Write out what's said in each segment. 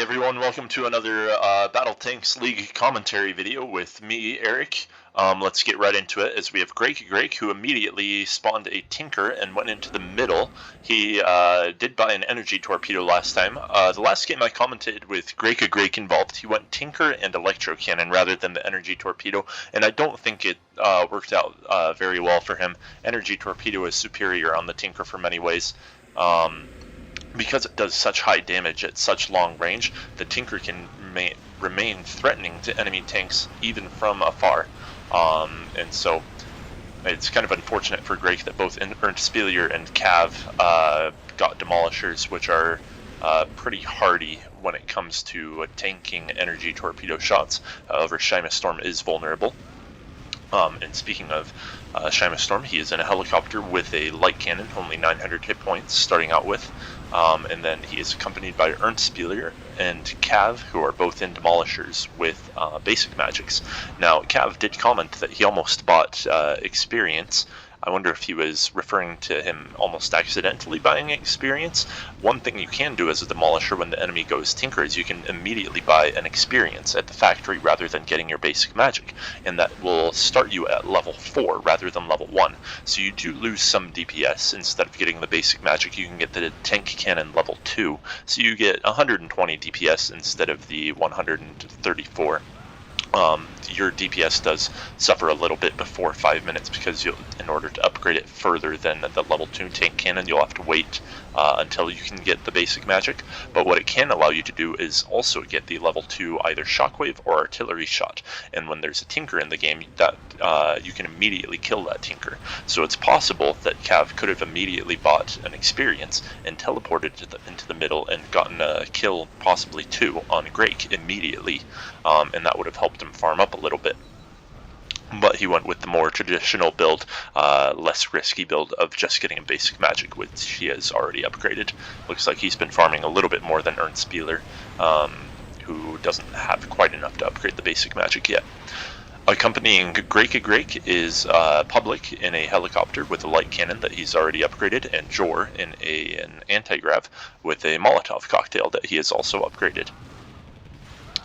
everyone, welcome to another Battle Tanks League commentary video with me, Eric. Let's get right into it, as we have grekagrek, who immediately spawned a Tinker and went into the middle. He did buy an energy torpedo last time. The last game I commented with grekagrek involved, he went Tinker and Electro Cannon rather than the energy torpedo, and I don't think it worked out very well for him. Energy torpedo is superior on the Tinker for many ways. Because it does such high damage at such long range, the Tinker can remain threatening to enemy tanks even from afar. And so it's kind of unfortunate for Greg that both erntspieler and Caav got demolishers, which are pretty hardy when it comes to tanking energy torpedo shots. However, SHYMASTORM is vulnerable. And speaking of SHYMASTORM, he is in a helicopter with a light cannon, only 900 hit points starting out with. And then he is accompanied by erntspieler and Caav, who are both in demolishers with basic magics. Now, Caav did comment that he almost bought experience. I wonder if he was referring to him almost accidentally buying experience. One thing you can do as a demolisher when the enemy goes Tinker is you can immediately buy an experience at the factory rather than getting your basic magic, and that will start you at level 4 rather than level 1. So you do lose some DPS. Instead of getting the basic magic, you can get the tank cannon level 2, so you get 120 DPS instead of the 134. Your DPS does suffer a little bit before 5 minutes because in order to upgrade it further than the level 2 tank cannon, you'll have to wait until you can get the basic magic. But what it can allow you to do is also get the level 2 either shockwave or artillery shot. And when there's a Tinker in the game, that you can immediately kill that Tinker. So it's possible that Caav could have immediately bought an experience and teleported into the middle and gotten a kill, possibly 2, on Greg immediately, and that would have helped him farm up a little bit. But he went with the more traditional build, less risky build of just getting a basic magic, which he has already upgraded. Looks like he's been farming a little bit more than erntspieler, who doesn't have quite enough to upgrade the basic magic yet. Accompanying grekagrek is Public in a helicopter with a light cannon that he's already upgraded, and Jor in an anti-grav with a Molotov cocktail that he has also upgraded.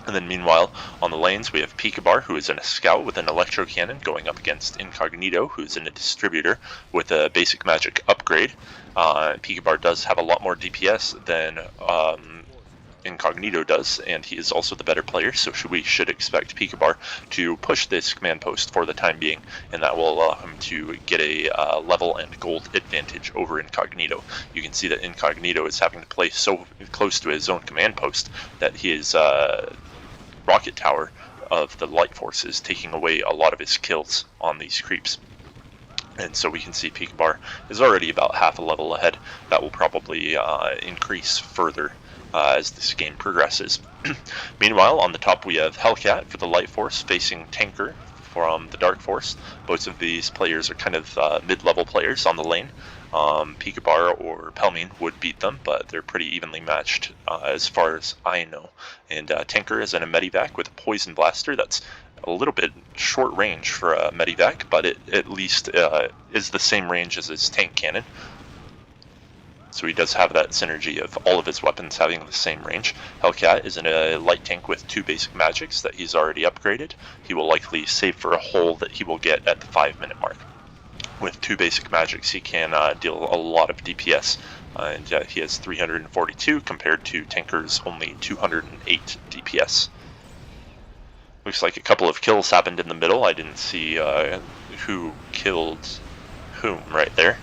And then meanwhile, on the lanes, we have Pikabar, who is in a scout with an electro cannon, going up against Incognito, who's in a distributor with a basic magic upgrade. Pikabar does have a lot more DPS than Incognito does, and he is also the better player, so we should expect Pikabar to push this command post for the time being, and that will allow him to get a level and gold advantage over Incognito. You can see that Incognito is having to play so close to his own command post that his rocket tower of the light force is taking away a lot of his kills on these creeps. And so we can see Pikabar is already about half a level ahead. That will probably increase further as this game progresses. Meanwhile, on the top we have Hellcat for the light force facing Tinker from the dark force. Both of these players are kind of mid-level players on the lane. Pikabar or Pelmin would beat them, but they're pretty evenly matched as far as I know. And Tinker is in a medivac with a poison blaster that's a little bit short range for a medivac, but it at least is the same range as his tank cannon. So he does have that synergy of all of his weapons having the same range. Hellcat is in a light tank with 2 basic magics that he's already upgraded. He will likely save for a hole that he will get at the 5-minute mark. With 2 basic magics, he can deal a lot of DPS, and he has 342 compared to Tinker's only 208 DPS. Looks like a couple of kills happened in the middle. I didn't see who killed whom right there.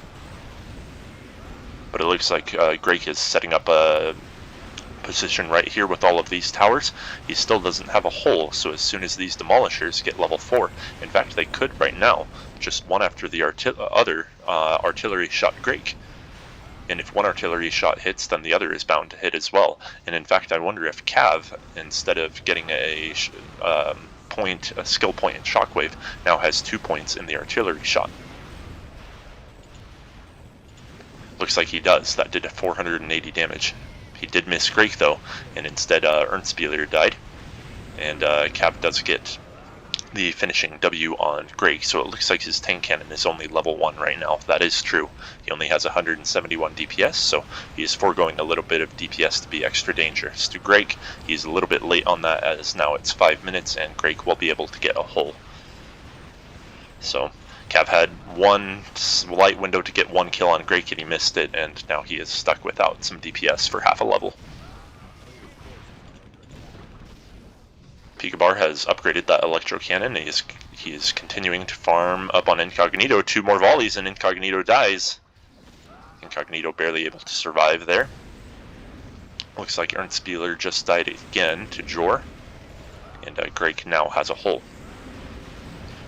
But it looks like Greg is setting up a position right here with all of these towers. He still doesn't have a hole, so as soon as these demolishers get level 4, in fact they could right now, just one after the other artillery shot Greg. And if one artillery shot hits, then the other is bound to hit as well. And in fact, I wonder if Caav, instead of getting a skill point in shockwave, now has 2 points in the artillery shot. Looks like he does. That did a 480 damage. He did miss Greg though, and instead erntspieler died. And Caav does get the finishing W on Greg, so it looks like his tank cannon is only level 1 right now. That is true. He only has 171 DPS, so he is foregoing a little bit of DPS to be extra dangerous to Greg. He's a little bit late on that, as now it's 5 minutes and Greg will be able to get a hull. So Caav had one light window to get 1 kill on Greg and he missed it, and now he is stuck without some DPS for half a level. Pikabar has upgraded that electro cannon. He is continuing to farm up on Incognito. 2 more volleys and Incognito dies. Incognito barely able to survive there. Looks like Ernstspieler just died again to Jor. And Greg now has a hull.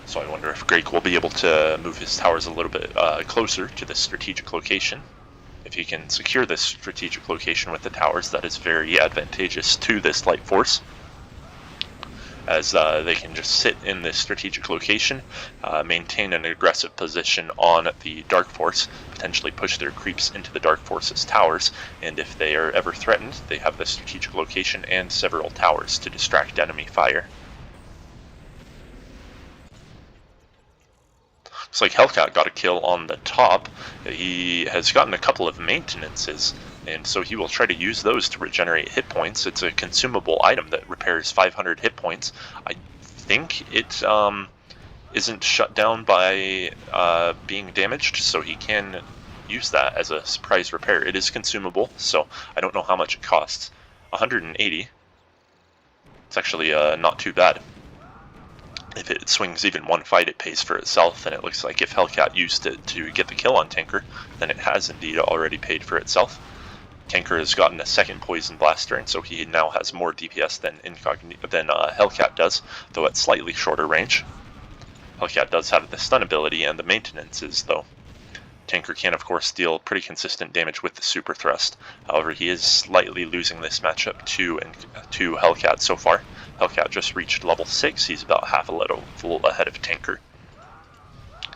So I wonder if Greg will be able to move his towers a little bit closer to this strategic location. If he can secure this strategic location with the towers, that is very advantageous to this light force, as they can just sit in this strategic location, maintain an aggressive position on the Dark Force, potentially push their creeps into the Dark Force's towers, and if they are ever threatened, they have the strategic location and several towers to distract enemy fire. Looks like Hellcat got a kill on the top. He has gotten a couple of maintenances, and so he will try to use those to regenerate hit points. It's a consumable item that repairs 500 hit points. I think it isn't shut down by being damaged, so he can use that as a surprise repair. It is consumable, so I don't know how much it costs. 180. It's actually not too bad. If it swings even one fight, it pays for itself, and it looks like if Hellcat used it to get the kill on Tanker, then it has indeed already paid for itself. Tanker has gotten a second Poison Blaster, and so he now has more DPS than Hellcat does, though at slightly shorter range. Hellcat does have the stun ability and the maintenances, though. Tanker can, of course, deal pretty consistent damage with the Super Thrust. However, he is slightly losing this matchup to Hellcat so far. Hellcat just reached level 6. He's about half a level ahead of Tanker.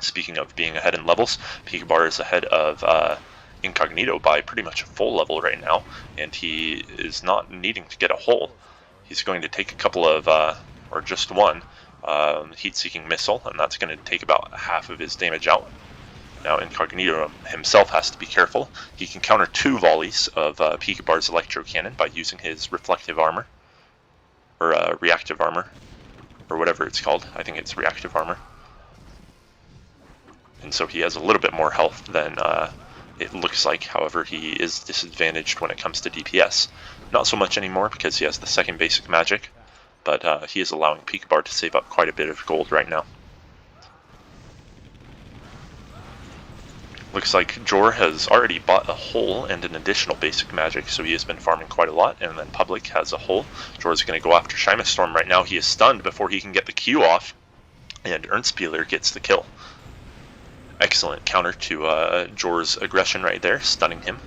Speaking of being ahead in levels, Pikabar is ahead of Incognito by pretty much a full level right now, and he is not needing to get a hull. He's going to take a couple of, or just one, heat-seeking missile, and that's going to take about half of his damage out. Now Incognito himself has to be careful. He can counter 2 volleys of Pikabar's electro cannon by using his reflective armor, or reactive armor, or whatever it's called. I think it's reactive armor. And so he has a little bit more health than it looks like. However, he is disadvantaged when it comes to DPS. Not so much anymore because he has the second basic magic, but he is allowing Pikabar to save up quite a bit of gold right now. Looks like Jor has already bought a hull and an additional basic magic, so he has been farming quite a lot, and then Public has a hull. Jor is going to go after SHYMASTORM right now. He is stunned before he can get the Q off, and Ernstspieler gets the kill. Excellent counter to Jor's aggression right there, stunning him.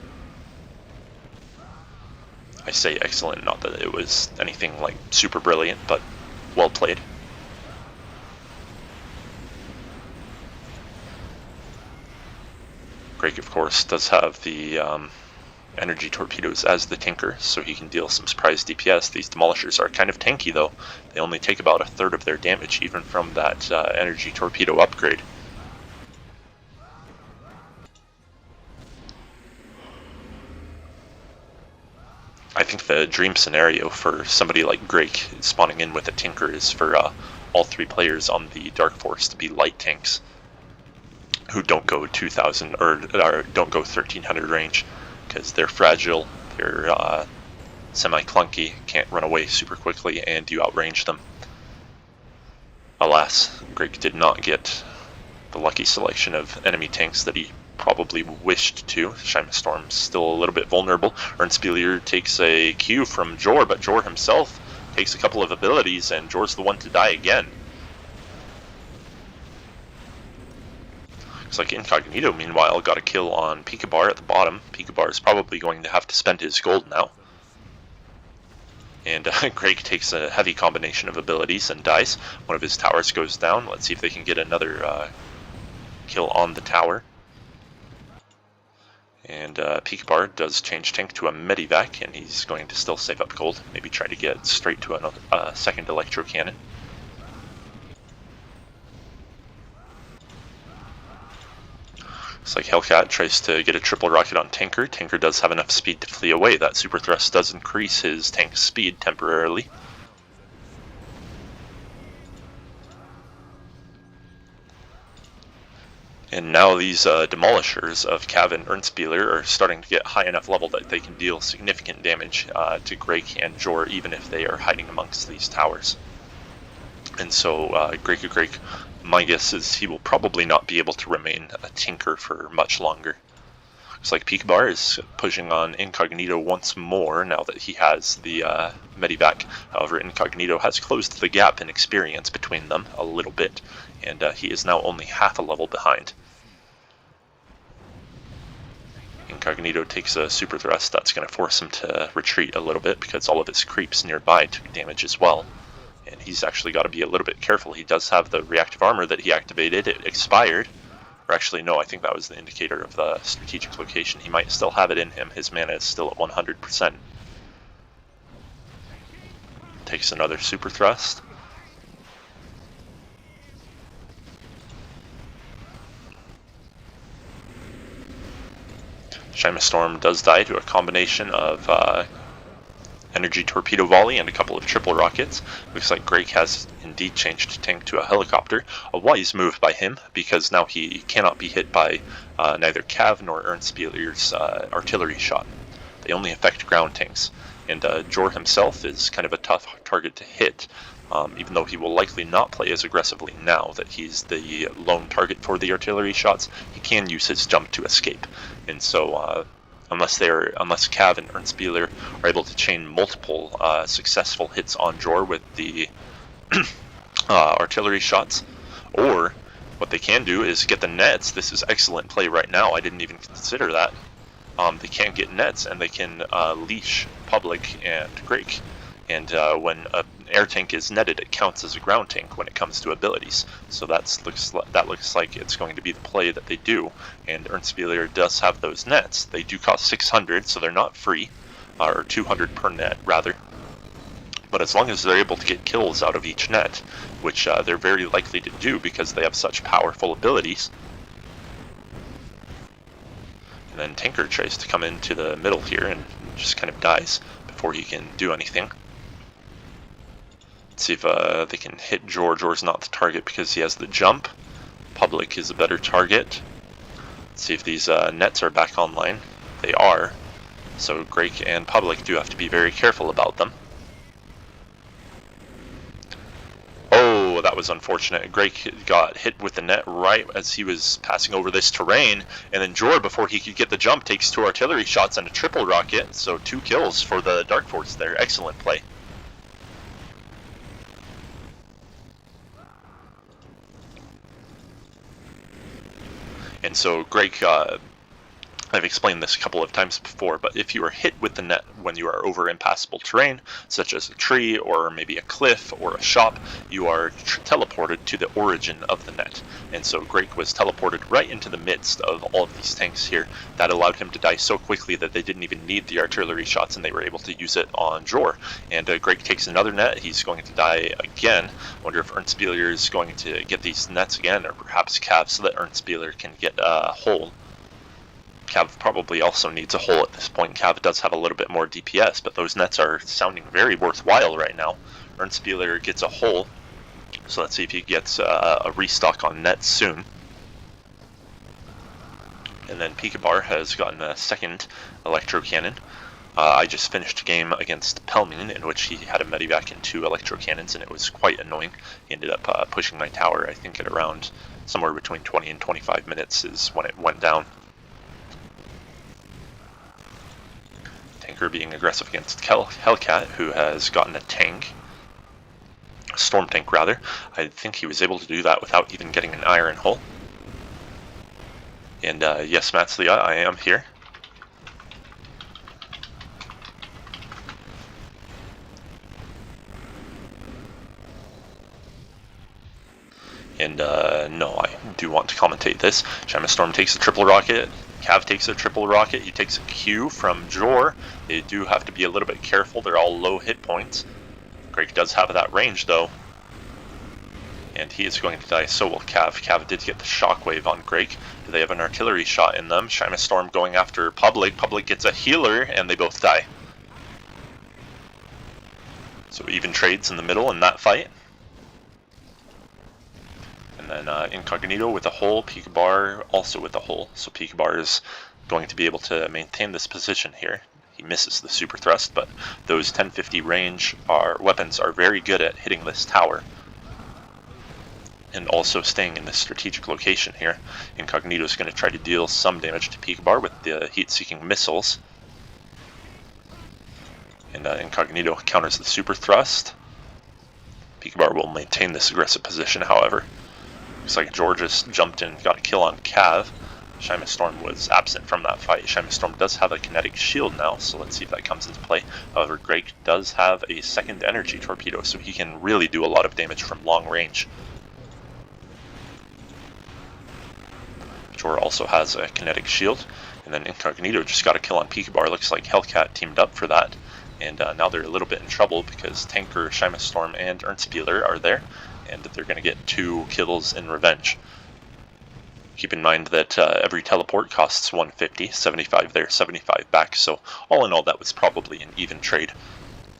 I say excellent, not that it was anything like super brilliant, but well played. Greg, of course, does have the energy torpedoes as the Tinker, so he can deal some surprise DPS. These demolishers are kind of tanky, though. They only take about 1/3 of their damage, even from that energy torpedo upgrade. I think the dream scenario for somebody like Greg spawning in with a Tinker is for all 3 players on the Dark Force to be light tanks who don't go 2,000 or don't go 1,300 range, because they're fragile, they're semi-clunky, can't run away super quickly, and you outrange them. Alas, Greg did not get the lucky selection of enemy tanks that he probably wished to. SHYMASTORM's still a little bit vulnerable. Ernstspieler takes a Q from Jor, but Jor himself takes a couple of abilities, and Jor's the one to die again. Looks like Incognito, meanwhile, got a kill on Pikabar at the bottom. Pikabar is probably going to have to spend his gold now. And Greg takes a heavy combination of abilities and dies. One of his towers goes down. Let's see if they can get another kill on the tower. And Pikabar does change tank to a Medivac, and he's going to still save up gold. Maybe try to get straight to a second electro cannon. Looks like Hellcat tries to get a triple rocket on Tinker. Tinker does have enough speed to flee away. That super thrust does increase his tank's speed temporarily. And now these demolishers of Caav and Ernstspieler are starting to get high enough level that they can deal significant damage to Grek and Jor, even if they are hiding amongst these towers. And so grekagrek, my guess is he will probably not be able to remain a Tinker for much longer. Looks like Pikabar is pushing on Incognito once more now that he has the Medivac. However, Incognito has closed the gap in experience between them a little bit, and he is now only half a level behind. Incognito takes a super thrust. That's going to force him to retreat a little bit because all of his creeps nearby took damage as well. And he's actually got to be a little bit careful. He does have the reactive armor that he activated. It expired. Or actually, no, I think that was the indicator of the strategic location. He might still have it in him. His mana is still at 100%. Takes another super thrust. SHYMASTORM does die to a combination of energy torpedo volley and a couple of triple rockets. Looks like Grek has indeed changed tank to a helicopter. A wise move by him, because now he cannot be hit by neither Caav nor Ernstspieler's artillery shot. They only affect ground tanks. And Jor himself is kind of a tough target to hit, even though he will likely not play as aggressively now that he's the lone target for the artillery shots. He can use his jump to escape. And so unless Caav and Ernstspieler are able to chain multiple successful hits on Jor with the artillery shots, or what they can do is get the nets. This is excellent play right now. I didn't even consider that. They can get nets, and they can leash Public and Grek. And when an air tank is netted, it counts as a ground tank when it comes to abilities. So that looks like it's going to be the play that they do. And Ernstspieler does have those nets. They do cost 600, so they're not free, or 200 per net rather. But as long as they're able to get kills out of each net, which they're very likely to do because they have such powerful abilities. And then Tinker tries to come into the middle here and just kind of dies before he can do anything. Let's see if they can hit Jor. Jor's not the target because he has the jump. Public is a better target. Let's see if these nets are back online. They are. So Grek and Public do have to be very careful about them. Oh, that was unfortunate. Grek got hit with the net right as he was passing over this terrain, and then Jor, before he could get the jump, takes 2 artillery shots and a triple rocket, so 2 kills for the Dark Force there. Excellent play. And so Grek, I've explained this a couple of times before, but if you are hit with the net when you are over impassable terrain, such as a tree or maybe a cliff or a shop, you are teleported to the origin of the net. And so Grek was teleported right into the midst of all of these tanks here. That allowed him to die so quickly that they didn't even need the artillery shots, and they were able to use it on Jor. And Grek takes another net. He's going to die again. I wonder if Ernstspieler is going to get these nets again, or perhaps Caav, so that Ernstspieler can get a hole. Caav probably also needs a hole at this point. Caav does have a little bit more DPS, but those nets are sounding very worthwhile right now. Ernstspieler gets a hole, so let's see if he gets a restock on nets soon. And then Pikabar has gotten a second electro cannon. I just finished a game against Pelmin in which he had a medivac and 2 electro cannons, and it was quite annoying. He ended up pushing my tower, I think at around somewhere between 20 and 25 minutes is when it went down. Tinker being aggressive against Hellcat, who has gotten a tank. A storm tank, rather. I think he was able to do that without even getting an iron hull. And yes, Matslia, I am here. And no, I do want to commentate this. SHYMASTORM takes a triple rocket. Caav takes a triple rocket. He takes a Q from Jor. They do have to be a little bit careful. They're all low hit points. Grek does have that range though. and he is going to die. So will Caav. Caav did get the shockwave on Greg. Do they have an artillery shot in them? SHYMASTORM going after Public. Public gets a healer, and they both die. So even trades in the middle in that fight. And then Incognito with a hole, pikabar also with a hole. So pikabar is going to be able to maintain this position here. He misses the super thrust, but those 1050 range weapons are very good at hitting this tower. And also staying in this strategic location here. Incognito is going to try to deal some damage to pikabar with the heat-seeking missiles. And Incognito counters the super thrust. Pikabar will maintain this aggressive position, however. Looks like George just jumped in and got a kill on Caav. SHYMASTORM was absent from that fight. SHYMASTORM does have a kinetic shield now, so let's see if that comes into play. However, Greg does have a second energy torpedo, so he can really do a lot of damage from long range. Jor also has a kinetic shield, and then Incognito just got a kill on pikabar. Looks like Hellcat teamed up for that, and now they're a little bit in trouble because Tanker, SHYMASTORM, and erntspieler are there, and they're going to get 2 kills in revenge. Keep in mind that every teleport costs 150, 75 there, 75 back, so all in all that was probably an even trade,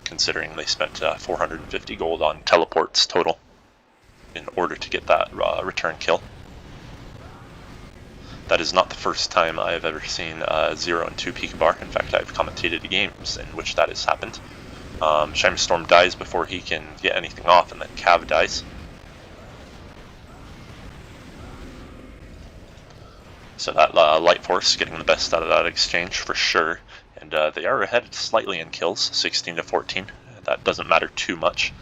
considering they spent 450 gold on teleports total in order to get that return kill. That is not the first time I have ever seen 0 and 2 pikabar. In fact, I've commentated games in which that has happened. SHYMASTORM dies before he can get anything off, and then Caav dies. So that Light Force getting the best out of that exchange for sure. And they are ahead slightly in kills, 16 to 14. That doesn't matter too much.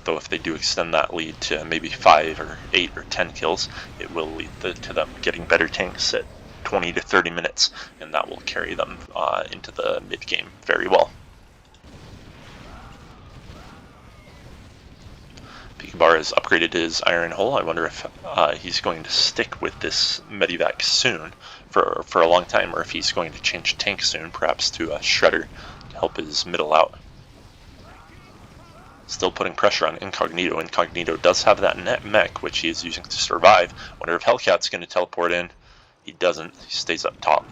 Though if they do extend that lead to maybe 5 or 8 or 10 kills, it will lead to them getting better tanks at 20 to 30 minutes, and that will carry them into the mid-game very well. Pikabar has upgraded his Iron Hull. I wonder if he's going to stick with this Medivac soon for a long time, or if he's going to change tank soon, perhaps to a Shredder to help his middle out. Still putting pressure on Incognito. Incognito does have that net mech, which he is using to survive. Wonder if Hellcat's going to teleport in. He doesn't. He stays up top.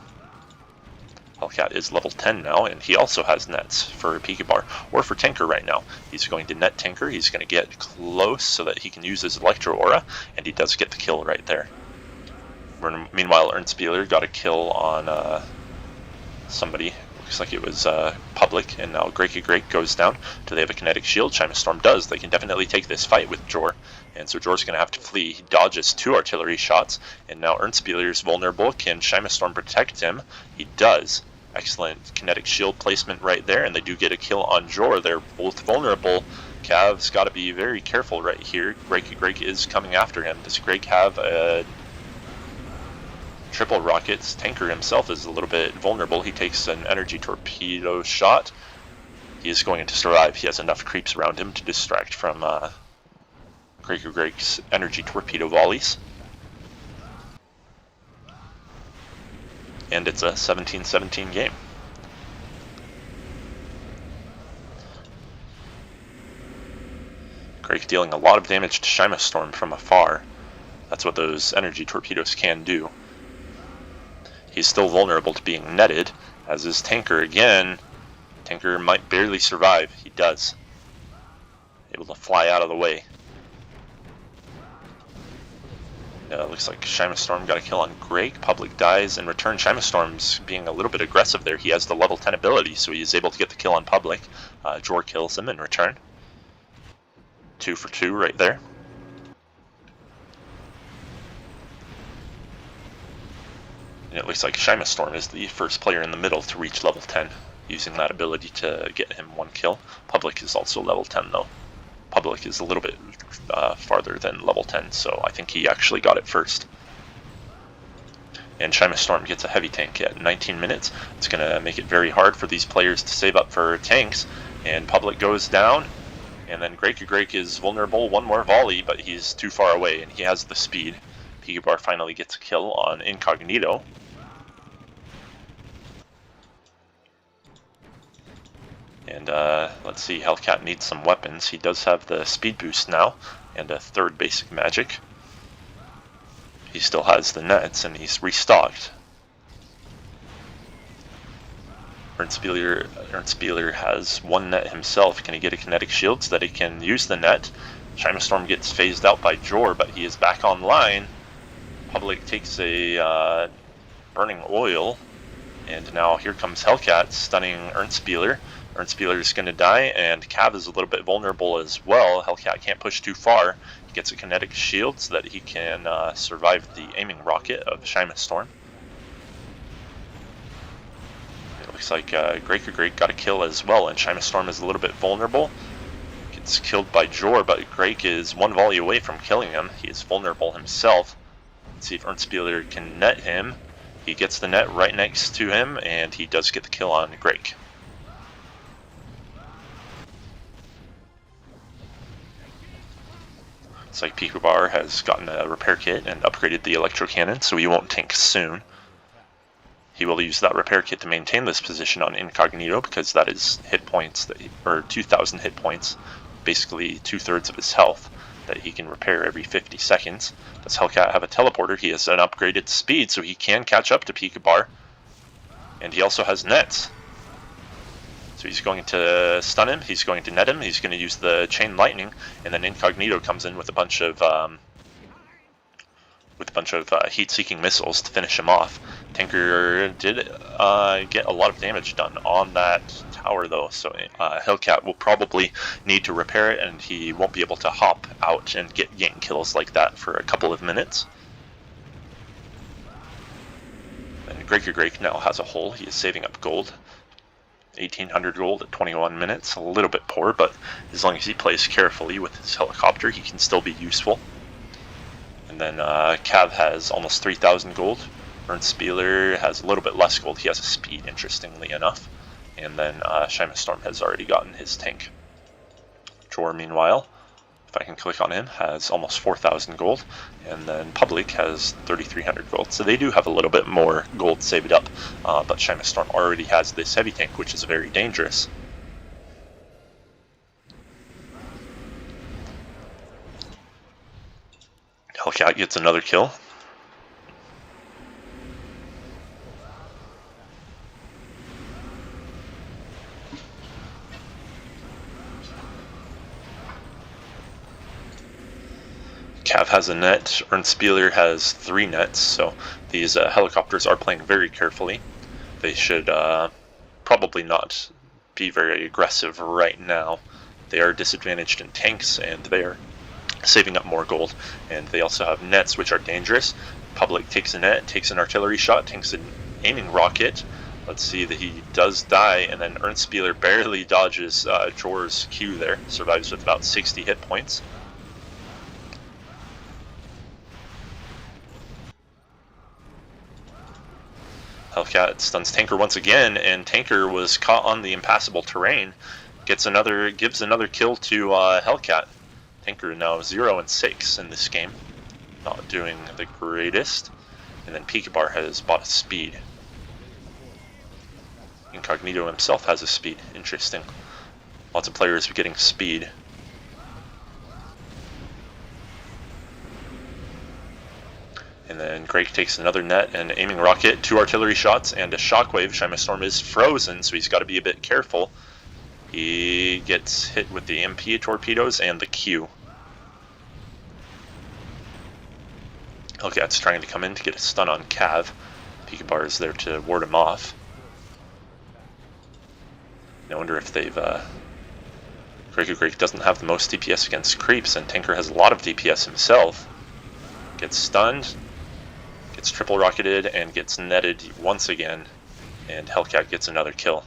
Hellcat is level 10 now, and he also has nets for Pikabar, or for Tinker right now. He's going to net Tinker. He's going to get close so that he can use his Electro Aura, and he does get the kill right there. Meanwhile, erntspieler got a kill on somebody. Looks like it was Public, and now grekagrek goes down. Do they have a kinetic shield? SHYMASTORM does. They can definitely take this fight with Jor, and so Jor's going to have to flee. He dodges 2 artillery shots, and now erntspieler is vulnerable. Can SHYMASTORM protect him? He does. Excellent kinetic shield placement right there, and they do get a kill on Jor. They're both vulnerable. Caav's got to be very careful right here. grekagrek is coming after him. Does Greg have a triple rockets? Tanker himself is a little bit vulnerable. He takes an energy torpedo shot. He is going to survive. He has enough creeps around him to distract from grekagrek energy torpedo volleys. And it's a 17-17 game. Greg dealing a lot of damage to SHYMASTORM from afar. That's what those energy torpedoes can do. He's still vulnerable to being netted, as is Tanker again. Tanker might barely survive. He does. Able to fly out of the way. Looks like SHYMASTORM got a kill on Greg. Public dies in return. SHYMASTORM's being a little bit aggressive there. He has the level 10 ability, so he is able to get the kill on Public. Jor kills him in return. 2 for 2 right there. And it looks like SHYMASTORM is the first player in the middle to reach level 10, using that ability to get him 1 kill. Public is also level 10 though. Public is a little bit farther than level 10, so I think he actually got it first. And SHYMASTORM gets a heavy tank at 19 minutes. It's going to make it very hard for these players to save up for tanks. And Public goes down, and then grekagrek is vulnerable. 1 more volley, but he's too far away, and he has the speed. Pikabar finally gets a kill on Incognito. And let's see, Hellcat needs some weapons. He does have the speed boost now, and a third basic magic. He still has the nets, and he's restocked. Erntspieler has one net himself. Can he get a kinetic shield so that he can use the net? SHYMASTORM gets phased out by Jor, but he is back online. Public takes a burning oil, and now here comes Hellcat stunning Erntspieler. Erntspieler is going to die, and Caav is a little bit vulnerable as well. Hellcat can't push too far. He gets a kinetic shield so that he can survive the aiming rocket of SHYMASTORM. It looks like grekagrek got a kill as well, and SHYMASTORM is a little bit vulnerable. Gets killed by Jor, but Grek is one volley away from killing him. He is vulnerable himself. Let's see if Erntspieler can net him. He gets the net right next to him, and he does get the kill on Grek. It's like pikabar has gotten a repair kit and upgraded the electro cannon, so he won't tank soon. He will use that repair kit to maintain this position on Incognito, because that is hit points, or 2,000 hit points, basically 2/3 of his health, that he can repair every 50 seconds. Does Hellcat have a teleporter? He has an upgraded speed, so he can catch up to pikabar. And he also has nets. So he's going to stun him, he's going to net him, he's going to use the chain lightning, and then Incognito comes in with a bunch of heat-seeking missiles to finish him off. Tinker did get a lot of damage done on that tower though, so Hellcat will probably need to repair it, and he won't be able to hop out and get gank kills like that for a couple of minutes. And grekagrek now has a hole. He is saving up gold. 1,800 gold at 21 minutes. A little bit poor, but as long as he plays carefully with his helicopter, he can still be useful. And then Caav has almost 3,000 gold. Erntspieler has a little bit less gold. He has a speed, interestingly enough. And then SHYMASTORM has already gotten his tank. Jor, meanwhile, if I can click on him, has almost 4,000 gold. And then Public has 3,300 gold. So they do have a little bit more gold saved up. But SHYMASTORM already has this heavy tank, which is very dangerous. Hellcat gets another kill. Caav has a net, Erntspieler has 3 nets, so these helicopters are playing very carefully. They should probably not be very aggressive right now. They are disadvantaged in tanks, and they are saving up more gold, and they also have nets, which are dangerous. Public takes a net, takes an artillery shot, takes an aiming rocket. Let's see that he does die, and then Erntspieler barely dodges Jor's Q there, survives with about 60 hit points. Hellcat stuns Tanker once again, and Tanker was caught on the impassable terrain. Gives another kill to Hellcat. Tanker now 0 and 6 in this game, not doing the greatest. And then pikabar has bought a speed. Incognito himself has a speed. Interesting. Lots of players are getting speed. And then Grek takes another net and aiming rocket, 2 artillery shots, and a shockwave. SHYMASTORM is frozen, so he's got to be a bit careful. He gets hit with the MP torpedoes and the Q. Hellcat's trying to come in to get a stun on Caav. pikabar is there to ward him off. I wonder if they've... grekagrek doesn't have the most DPS against creeps, and Tanker has a lot of DPS himself. Gets stunned, gets triple rocketed, and gets netted once again, and Hellcat gets another kill.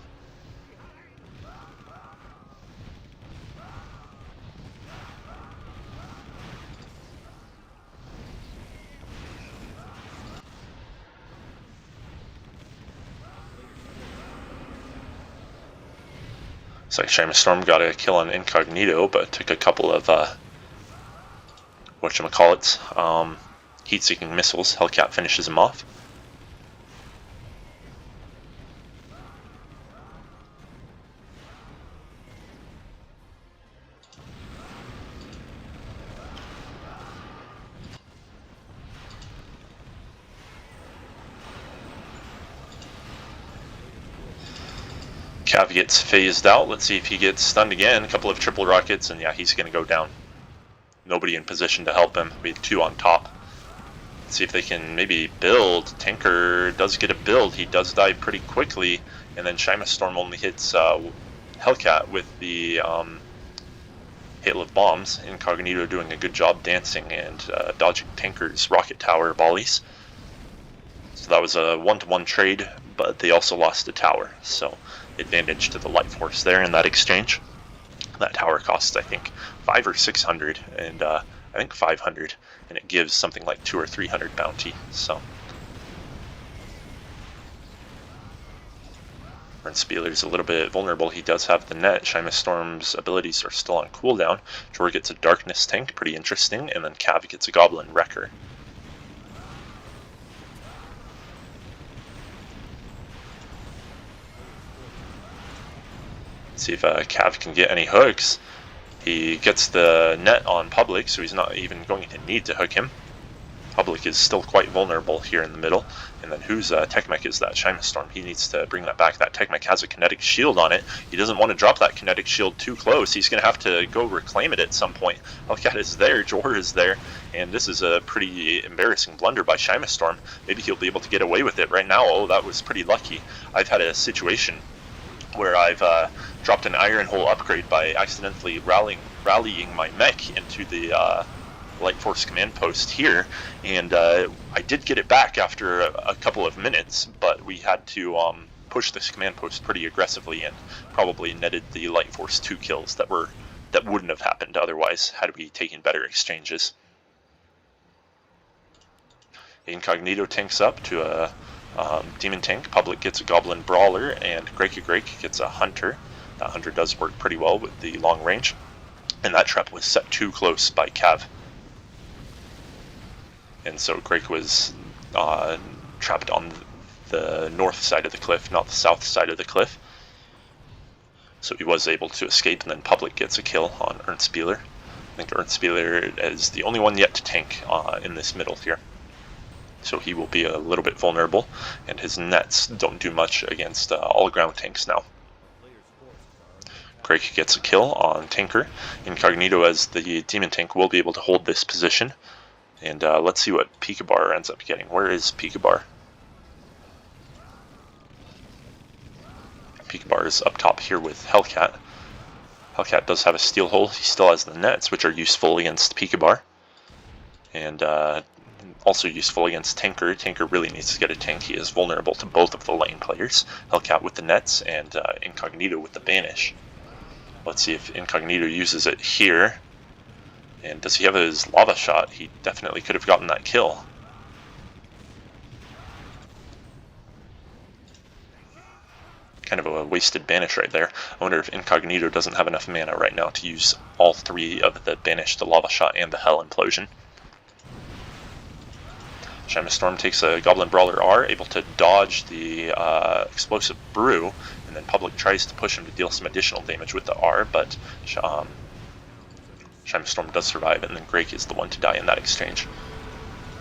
It's like SHYMASTORM got a kill on Incognito, but took a couple of whatchamacallits, heat-seeking missiles. Hellcat finishes him off. Caav gets phased out. Let's see if he gets stunned again. A couple of triple rockets, and yeah, he's going to go down. Nobody in position to help him. We have 2 on top. Let's see if they can maybe build. Tinker does get a build. He does die pretty quickly, and then SHYMASTORM only hits Hellcat with the hail of bombs. Incognito doing a good job dancing and dodging Tinker's rocket tower volleys. So that was a 1-to-1 trade, but they also lost a tower. So advantage to the light force there in that exchange. That tower costs, I think, 500 or 600, and I think 500, and it gives something like 200 or 300 bounty. So Ernstspieler's a little bit vulnerable. He does have the net. SHYMASTORM's abilities are still on cooldown. Jor gets a darkness tank, pretty interesting, and then Caav gets a goblin wrecker. See if Caav can get any hooks. He gets the net on Public, so he's not even going to need to hook him. Public is still quite vulnerable here in the middle. And then whose Tech-Mech is that? SHYMASTORM. He needs to bring that back. That Tech-Mech has a kinetic shield on it. He doesn't want to drop that kinetic shield too close. He's going to have to go reclaim it at some point. Hellcat is there. Jor is there. And this is a pretty embarrassing blunder by SHYMASTORM. Maybe he'll be able to get away with it right now. Oh, that was pretty lucky. I've had a situation where I've dropped an iron hole upgrade by accidentally rallying my mech into the Light Force command post here, and I did get it back after a couple of minutes, but we had to push this command post pretty aggressively and probably netted the Light Force 2 kills that wouldn't have happened otherwise had we taken better exchanges. Incognito tanks up to a demon tank. Public gets a goblin brawler, and grekagrek gets a hunter. That hunter does work pretty well with the long range, and that trap was set too close by Caav. And so Greg was trapped on the north side of the cliff, not the south side of the cliff. So he was able to escape, and then Public gets a kill on Ernstspieler. I think Ernstspieler is the only one yet to tank in this middle here. So he will be a little bit vulnerable, and his nets don't do much against all ground tanks now. Greg gets a kill on Tinker. Incognito as the demon tank will be able to hold this position. And let's see what Pikabar ends up getting. Where is Pikabar? Pikabar is up top here with Hellcat. Hellcat does have a steel hole. He still has the nets, which are useful against Pikabar. And also useful against Tinker. Tinker really needs to get a tank. He is vulnerable to both of the lane players. Hellcat with the nets and Incognito with the banish. Let's see if Incognito uses it here. And does he have his lava shot? He definitely could have gotten that kill. Kind of a wasted banish right there. I wonder if Incognito doesn't have enough mana right now to use all 3 of the banish, the lava shot, and the hell implosion. SHYMASTORM takes a Goblin Brawler R, able to dodge the explosive brew, and then Public tries to push him to deal some additional damage with the R, but SHYMASTORM does survive, and then Greg is the one to die in that exchange.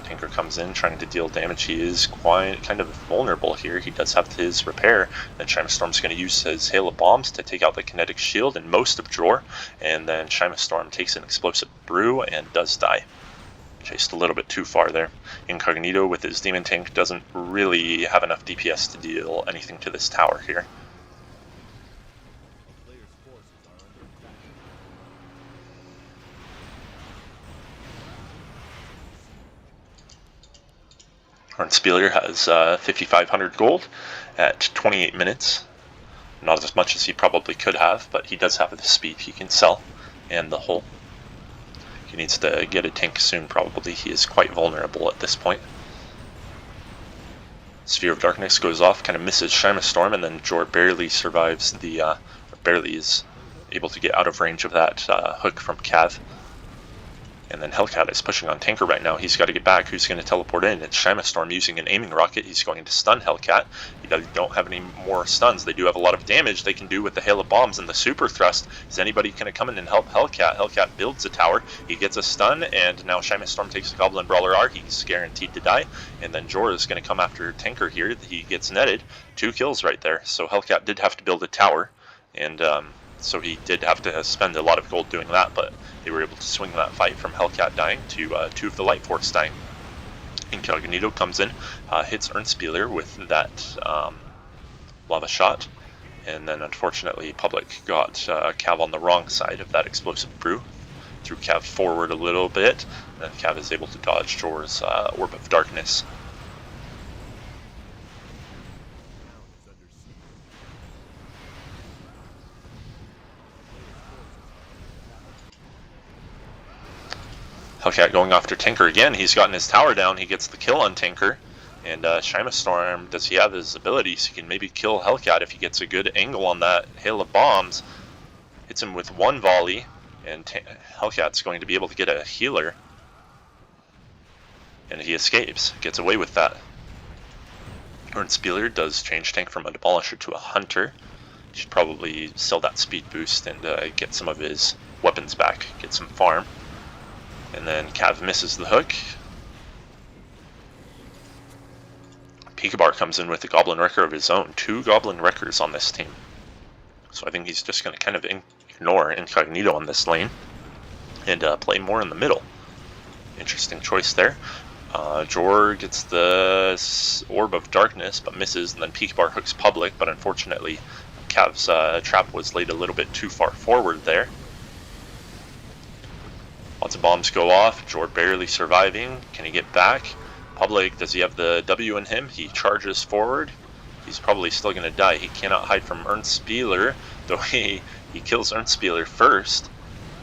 Tinker comes in trying to deal damage. He is kind of vulnerable here. He does have his repair. Then SHYMASTORM's going to use his hail of bombs to take out the kinetic shield and most of Jor, and then SHYMASTORM takes an explosive brew and does die. Chased a little bit too far there. Incognito with his demon tank doesn't really have enough DPS to deal anything to this tower here. Ernstspieler has 5,500 gold at 28 minutes. Not as much as he probably could have, but he does have the speed he can sell and the hull. He needs to get a tank soon, probably. He is quite vulnerable at this point. Sphere of Darkness goes off, kind of misses SHYMASTORM, and then Jor barely survives the, barely is able to get out of range of that hook from Caav. And then Hellcat is pushing on Tinker right now. He's got to get back. Who's going to teleport in? It's SHYMASTORM using an aiming rocket. He's going to stun Hellcat. They don't have any more stuns. They do have a lot of damage they can do with the hail of bombs and the super thrust. Is anybody going to come in and help Hellcat? Hellcat builds a tower. He gets a stun, and now SHYMASTORM takes a Goblin Brawler R. He's guaranteed to die. And then Jor is going to come after Tinker here. He gets netted. 2 kills right there. So Hellcat did have to build a tower, and so he did have to spend a lot of gold doing that, but they were able to swing that fight from Hellcat dying to 2 of the Light Force dying. Incognito comes in, hits erntspieler with that lava shot, and then unfortunately Public got Caav on the wrong side of that explosive brew. Threw Caav forward a little bit, and then Caav is able to dodge Jor's Orb of Darkness. Hellcat going after Tinker again. He's gotten his tower down. He gets the kill on Tinker. And SHYMASTORM, does he have his abilities? He can maybe kill Hellcat if he gets a good angle on that hail of bombs. Hits him with 1 volley. And Hellcat's going to be able to get a healer. And he escapes. Gets away with that. erntspieler does change tank from a demolisher to a hunter. He should probably sell that speed boost and get some of his weapons back. Get some farm. And then Caav misses the hook. Pikabar comes in with a Goblin Wrecker of his own. 2 Goblin Wreckers on this team. So I think he's just going to kind of ignore Incognito on this lane and play more in the middle. Interesting choice there. Jor gets the Orb of Darkness but misses, and then Pikabar hooks Public, but unfortunately Caav's trap was laid a little bit too far forward there. Lots of bombs go off. Jor barely surviving. Can he get back? Public, does he have the W in him? He charges forward. He's probably still going to die. He cannot hide from erntspieler, though he kills erntspieler first.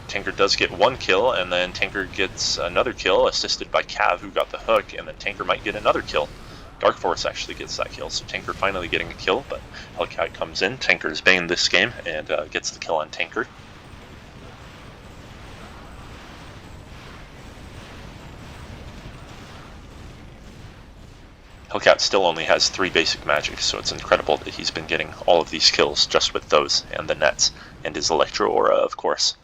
Tinker does get 1 kill, and then Tinker gets another kill, assisted by Caav, who got the hook, and then Tinker might get another kill. Dark Force actually gets that kill, so Tinker finally getting a kill, but Hellcat comes in. Tinker's banged this game and gets the kill on Tinker. Hellcat still only has 3 basic magics, so it's incredible that he's been getting all of these kills just with those, and the nets, and his Electro Aura, of course.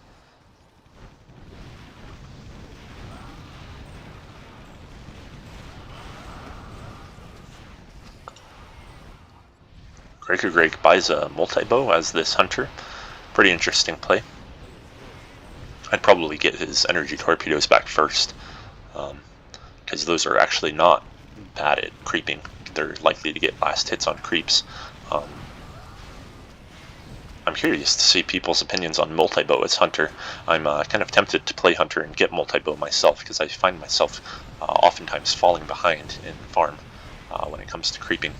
Grekagrek buys a multi-bow as this hunter. Pretty interesting play. I'd probably get his energy torpedoes back first, because those are actually not bad at creeping. They're likely to get last hits on creeps. I'm curious to see people's opinions on multi-bow as hunter. I'm kind of tempted to play hunter and get multi-bow myself, because I find myself oftentimes falling behind in farm when it comes to creeping.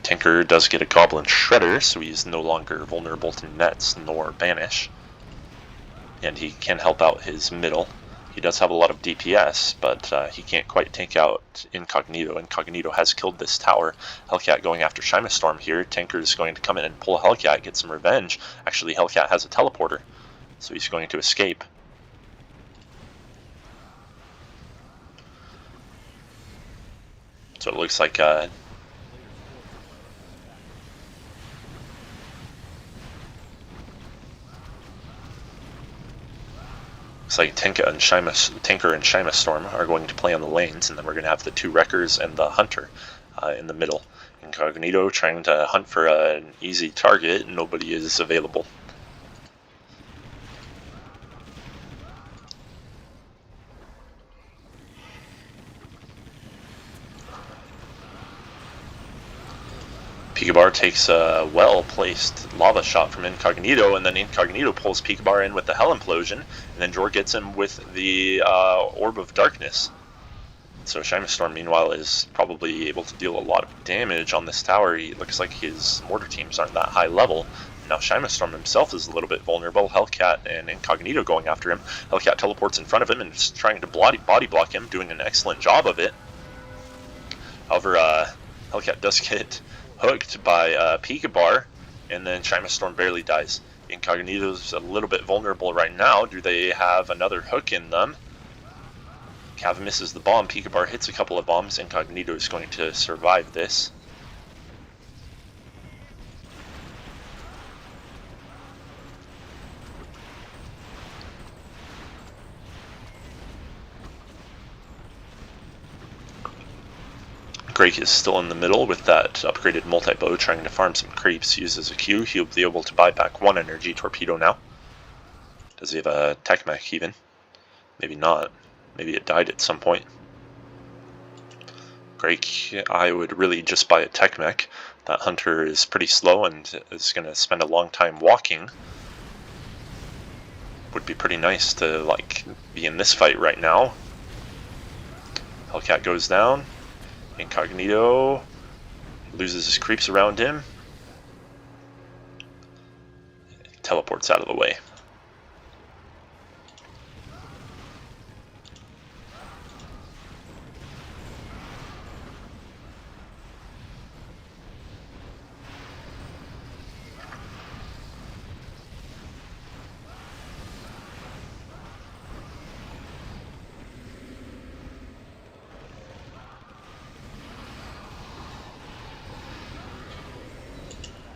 Tinker does get a Goblin Shredder, so he's no longer vulnerable to nets nor banish. And he can help out his middle. He does have a lot of DPS, but he can't quite take out Incognito. Incognito has killed this tower. Hellcat going after SHYMASTORM here. Tinker is going to come in and pull Hellcat, get some revenge. Actually, Hellcat has a teleporter, so he's going to escape. So it looks like Tinker and SHYMASTORM are going to play on the lanes, and then we're going to have the 2 Wreckers and the Hunter in the middle. Incognito trying to hunt for an easy target, nobody is available. Pikabar takes a well-placed lava shot from Incognito, and then Incognito pulls Pikabar in with the Hell Implosion, and then Jor gets him with the Orb of Darkness. So SHYMASTORM, meanwhile, is probably able to deal a lot of damage on this tower. It looks like his mortar teams aren't that high level. Now SHYMASTORM himself is a little bit vulnerable. Hellcat and Incognito going after him. Hellcat teleports in front of him and is trying to body block him, doing an excellent job of it. However, Hellcat does get hooked by Pikabar, and then SHYMASTORM barely dies. Incognito's a little bit vulnerable right now. Do they have another hook in them? Caav misses the bomb. Pikabar hits a couple of bombs. Incognito is going to survive this. Greg is still in the middle with that upgraded multi-bow, trying to farm some creeps. Uses a Q. He'll be able to buy back one energy torpedo now. Does he have a tech mech even? Maybe not. Maybe it died at some point. Greg, I would really just buy a tech mech. That hunter is pretty slow and is going to spend a long time walking. Would be pretty nice to like be in this fight right now. Hellcat goes down. Incognito loses his creeps around him. Teleports out of the way.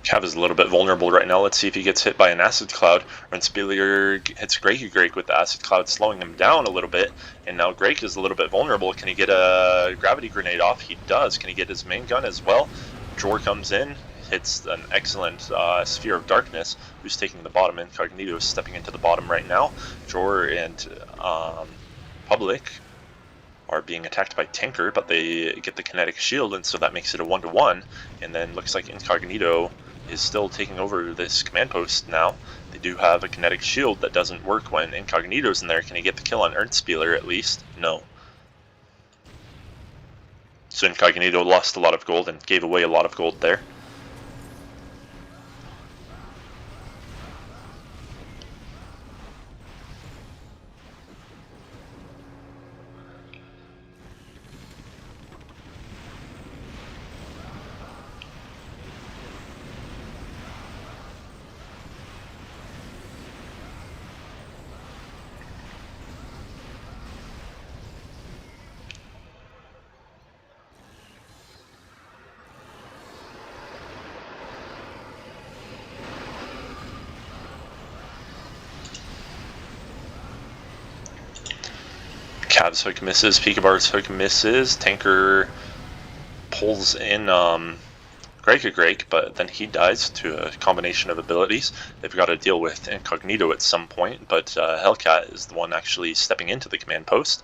Caav is a little bit vulnerable right now. Let's see if he gets hit by an acid cloud. Erntspieler hits grekagrek with the acid cloud, slowing him down a little bit. And now Greg is a little bit vulnerable. Can he get a gravity grenade off? He does. Can he get his main gun as well? Jor comes in, hits an excellent sphere of darkness. Who's taking the bottom? Incognito is stepping into the bottom right now. Jor and Public are being attacked by Tinker, but they get the kinetic shield, and so that makes it a 1-to-1. And then looks like Incognito is still taking over this command post now. They do have a kinetic shield that doesn't work when Incognito's in there. Can he get the kill on Erntspieler at least? No. So Incognito lost a lot of gold and gave away a lot of gold there. Caav's hook misses, Pikabar's hook misses, Tinker pulls in grekagrek, but then he dies to a combination of abilities. They've got to deal with Incognito at some point, but Hellcat is the one actually stepping into the command post.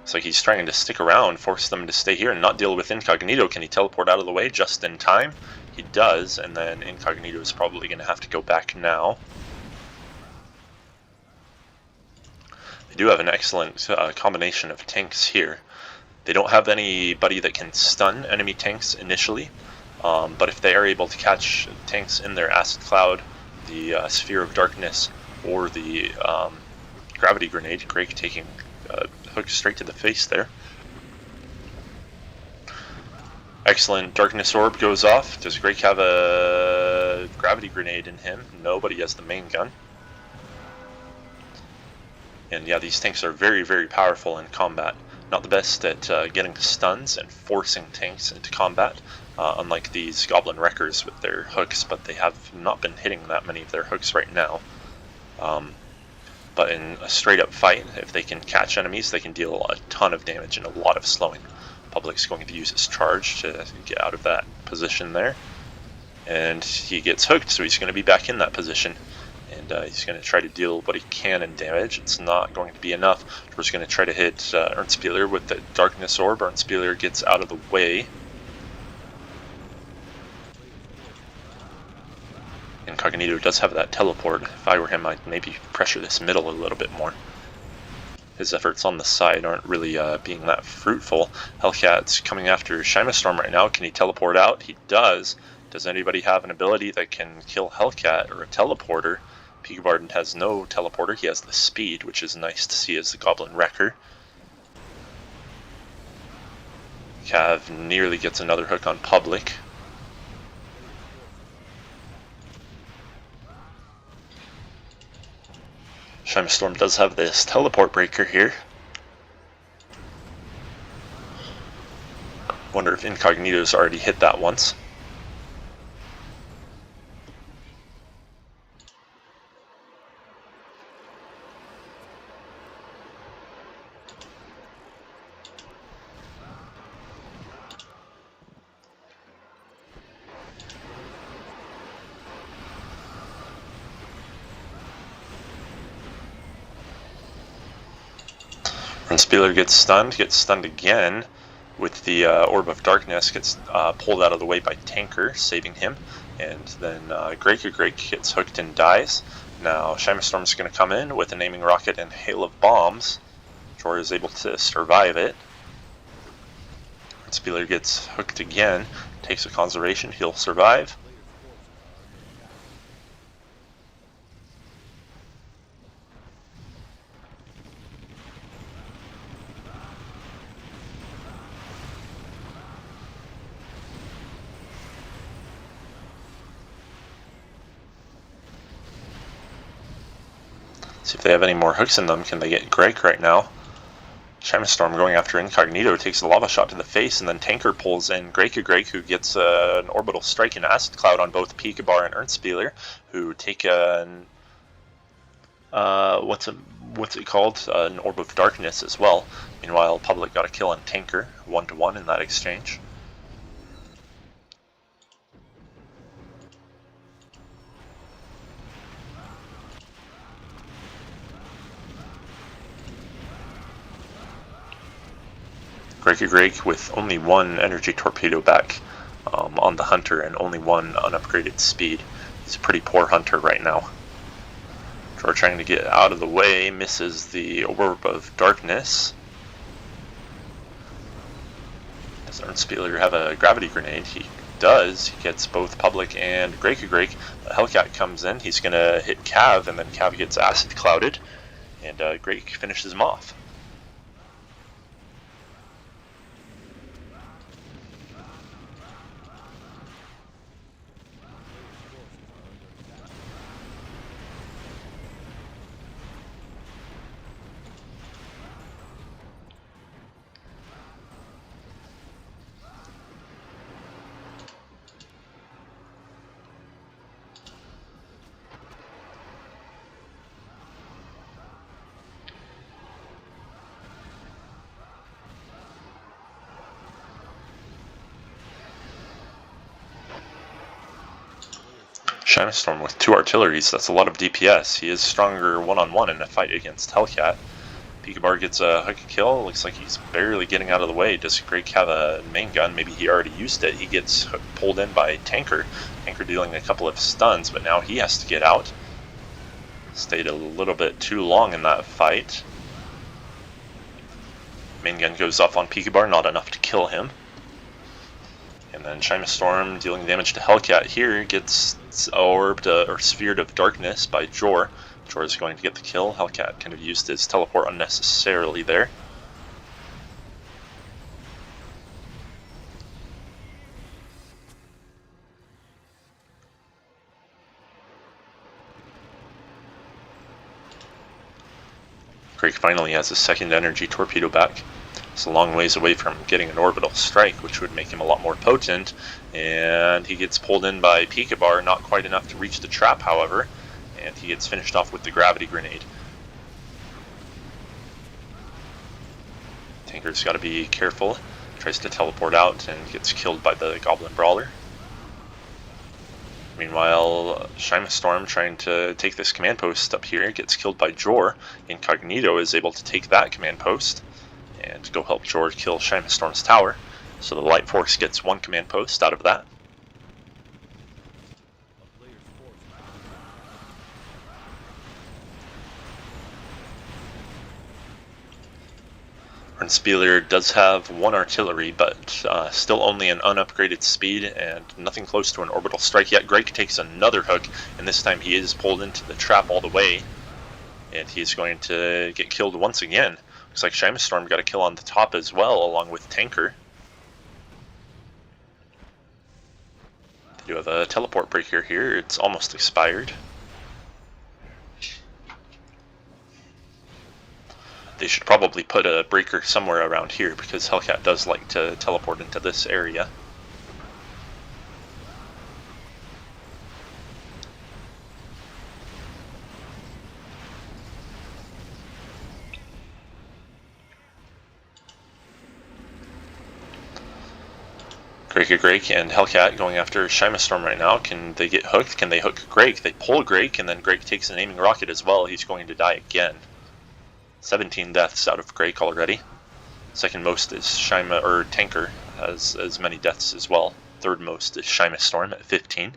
It's like he's trying to stick around, force them to stay here and not deal with Incognito. Can he teleport out of the way just in time? He does, and then Incognito is probably going to have to go back now. They do have an excellent combination of tanks here. They don't have anybody that can stun enemy tanks initially, but if they are able to catch tanks in their acid cloud, the sphere of darkness, or the gravity grenade, Greg taking hook straight to the face there. Excellent darkness orb goes off. Does Greg have a gravity grenade in him? No, but he has the main gun. And yeah, these tanks are very, very powerful in combat. Not the best at getting stuns and forcing tanks into combat, unlike these Goblin Wreckers with their hooks, but they have not been hitting that many of their hooks right now. But in a straight up fight, if they can catch enemies, they can deal a ton of damage and a lot of slowing. Public's going to use his charge to get out of that position there. And he gets hooked, so he's going to be back in that position. And he's going to try to deal what he can in damage. It's not going to be enough. We're just going to try to hit Erntspieler with the Darkness Orb. Erntspieler gets out of the way. Incognito does have that teleport. If I were him, I'd maybe pressure this middle a little bit more. His efforts on the side aren't really being that fruitful. Hellcat's coming after SHYMASTORM right now. Can he teleport out? He does. Does anybody have an ability that can kill Hellcat or a teleporter? Pikabar has no teleporter. He has the speed, which is nice to see as the Goblin Wrecker. Caav nearly gets another hook on Public. SHYMASTORM does have this teleport breaker here. Wonder if Incognito's already hit that once. Erntspieler gets stunned again with the Orb of Darkness, gets pulled out of the way by Tanker, saving him, and then grekagrek gets hooked and dies. Now SHYMASTORM's going to come in with an aiming rocket and hail of bombs. Jor is able to survive it. Erntspieler gets hooked again, takes a conservation, he'll survive. See if they have any more hooks in them. Can they get Greg right now? SHYMASTORM going after Incognito, takes a lava shot to the face, and then Tanker pulls in grekagrek, who gets an orbital strike and acid cloud on both pikabar and erntspieler, who take an what's it called? An Orb of Darkness as well. Meanwhile, Public got a kill on Tanker, 1-1 in that exchange. grekagrek with only one energy torpedo back on the hunter and only one unupgraded speed. He's a pretty poor hunter right now. Jor trying to get out of the way, misses the Orb of Darkness. Does Erntspieler have a gravity grenade? He does. He gets both Public and grekagrek. Hellcat comes in, he's going to hit Caav, and then Caav gets acid clouded, and Grek finishes him off. SHYMASTORM with 2 artilleries, that's a lot of DPS. He is stronger one-on-one in a fight against Hellcat. Pikabar gets a hook kill, looks like he's barely getting out of the way. Does Grek have a main gun? Maybe he already used it. He gets pulled in by Tanker. Tanker dealing a couple of stuns, but now he has to get out. Stayed a little bit too long in that fight. Main gun goes off on Pikabar, not enough to kill him. And then SHYMASTORM dealing damage to Hellcat here gets orbed or sphered of darkness by Jor. Jor is going to get the kill. Hellcat kind of used his teleport unnecessarily there. Grek finally has a second energy torpedo back. It's a long ways away from getting an orbital strike, which would make him a lot more potent, and he gets pulled in by Pikabar, not quite enough to reach the trap, however, and he gets finished off with the gravity grenade. Tanker's got to be careful, tries to teleport out and gets killed by the Goblin Brawler. Meanwhile, SHYMASTORM trying to take this command post up here gets killed by Jor. Incognito is able to take that command post and go help Jor kill SHYMASTORM's tower. So the Light Force gets 1 command post out of that. Erntspieler does have 1 artillery, but still only an unupgraded speed and nothing close to an orbital strike yet. Grek takes another hook, and this time he is pulled into the trap all the way, and he's going to get killed once again. Looks like SHYMASTORM got a kill on the top as well, along with Tanker. They do have a teleport breaker here. It's almost expired. They should probably put a breaker somewhere around here because Hellcat does like to teleport into this area. Grekagrek and Hellcat going after SHYMASTORM right now. Can they get hooked? Can they hook Greg? They pull Greg, and then Greg takes an aiming rocket as well. He's going to die again. 17 deaths out of Greg already. Second most is Tanker, has as many deaths as well. Third most is SHYMASTORM at 15.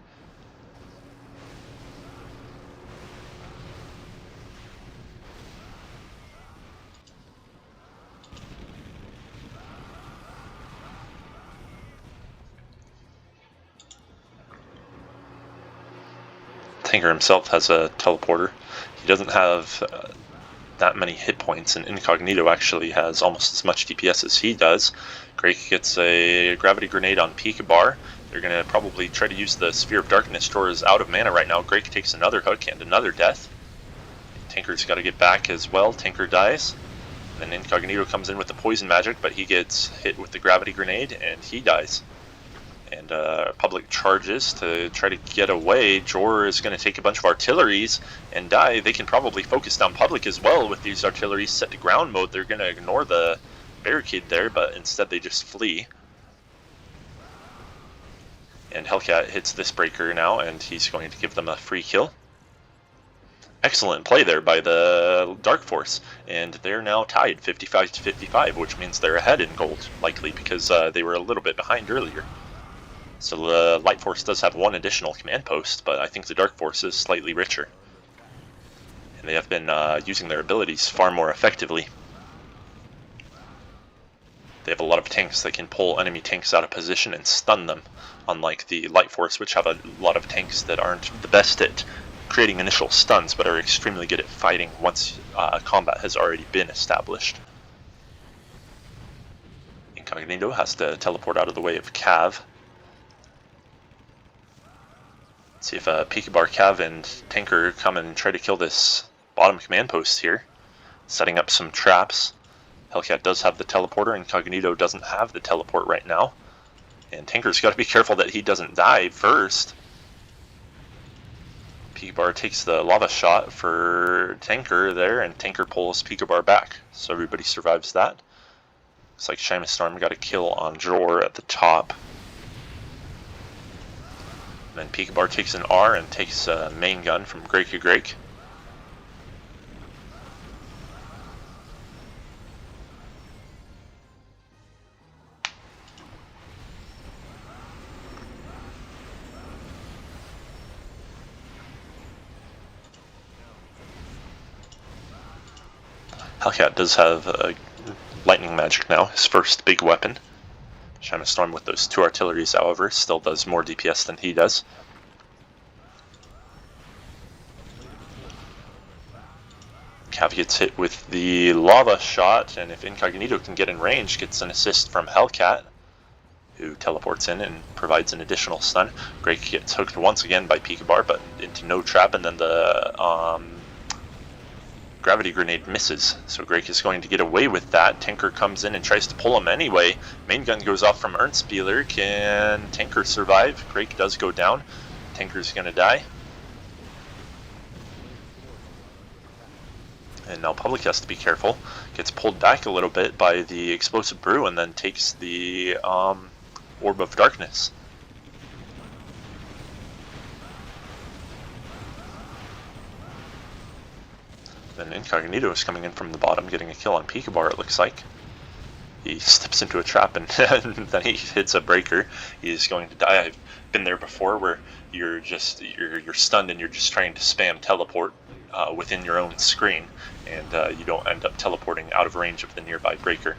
Tanker himself has a teleporter. He doesn't have that many hit points, and Incognito actually has almost as much DPS as he does. Greg gets a gravity grenade on pikabar. They're going to probably try to use the Sphere of Darkness. Jor is out of mana right now. Greg takes another hook and another death. Tanker's got to get back as well. Tanker dies. Then Incognito comes in with the poison magic, but he gets hit with the gravity grenade and he dies. And Public charges to try to get away. Jor is going to take a bunch of artilleries and die. They can probably focus down Public as well with these artilleries set to ground mode. They're going to ignore the barricade there, but instead they just flee. And Hellcat hits this breaker now, and he's going to give them a free kill. Excellent play there by the Dark Force, and they're now tied 55 to 55, which means they're ahead in gold, likely because they were a little bit behind earlier. So the Light Force does have one additional command post, but I think the Dark Force is slightly richer. And they have been using their abilities far more effectively. They have a lot of tanks that can pull enemy tanks out of position and stun them, unlike the Light Force, which have a lot of tanks that aren't the best at creating initial stuns, but are extremely good at fighting once combat has already been established. Incognito has to teleport out of the way of Caav. See if pikabar, Caav, and Tanker come and try to kill this bottom command post here, setting up some traps. Hellcat does have the teleporter, Incognito doesn't have the teleport right now. And Tanker's got to be careful that he doesn't die first. Pikabar takes the lava shot for Tanker there, and Tanker pulls Pikabar back, so everybody survives that. Looks like SHYMASTORM got a kill on Jor at the top. And then Pikabar takes an R and takes a main gun from grekagrek. Hellcat does have lightning magic now, his first big weapon. SHYMASTORM with those two artilleries, however, still does more DPS than he does. Caav gets hit with the lava shot, and if Incognito can get in range, gets an assist from Hellcat, who teleports in and provides an additional stun. Greg gets hooked once again by pikabar, but into no trap, and then the gravity grenade misses, so Greg is going to get away with that. Tanker comes in and tries to pull him anyway. Main gun goes off from erntspieler. Can Tanker survive? Greg does go down. Tanker's going to die. And now Public has to be careful. Gets pulled back a little bit by the explosive brew and then takes the Orb of Darkness. Then Incognito is coming in from the bottom, getting a kill on pikabar, it looks like. He steps into a trap and then he hits a breaker. He's going to die. I've been there before where you're stunned and you're just trying to spam teleport within your own screen, and you don't end up teleporting out of range of the nearby breaker.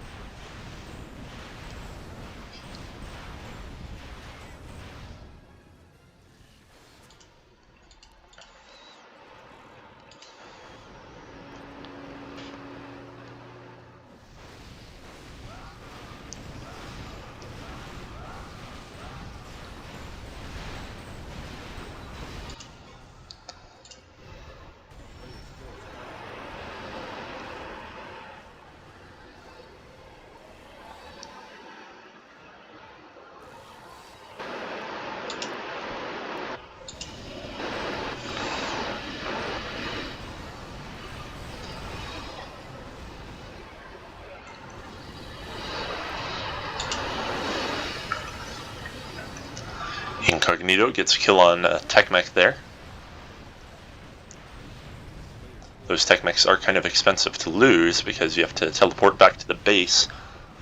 Incognito gets a kill on Tech Mech there. Those Tech Mechs are kind of expensive to lose because you have to teleport back to the base,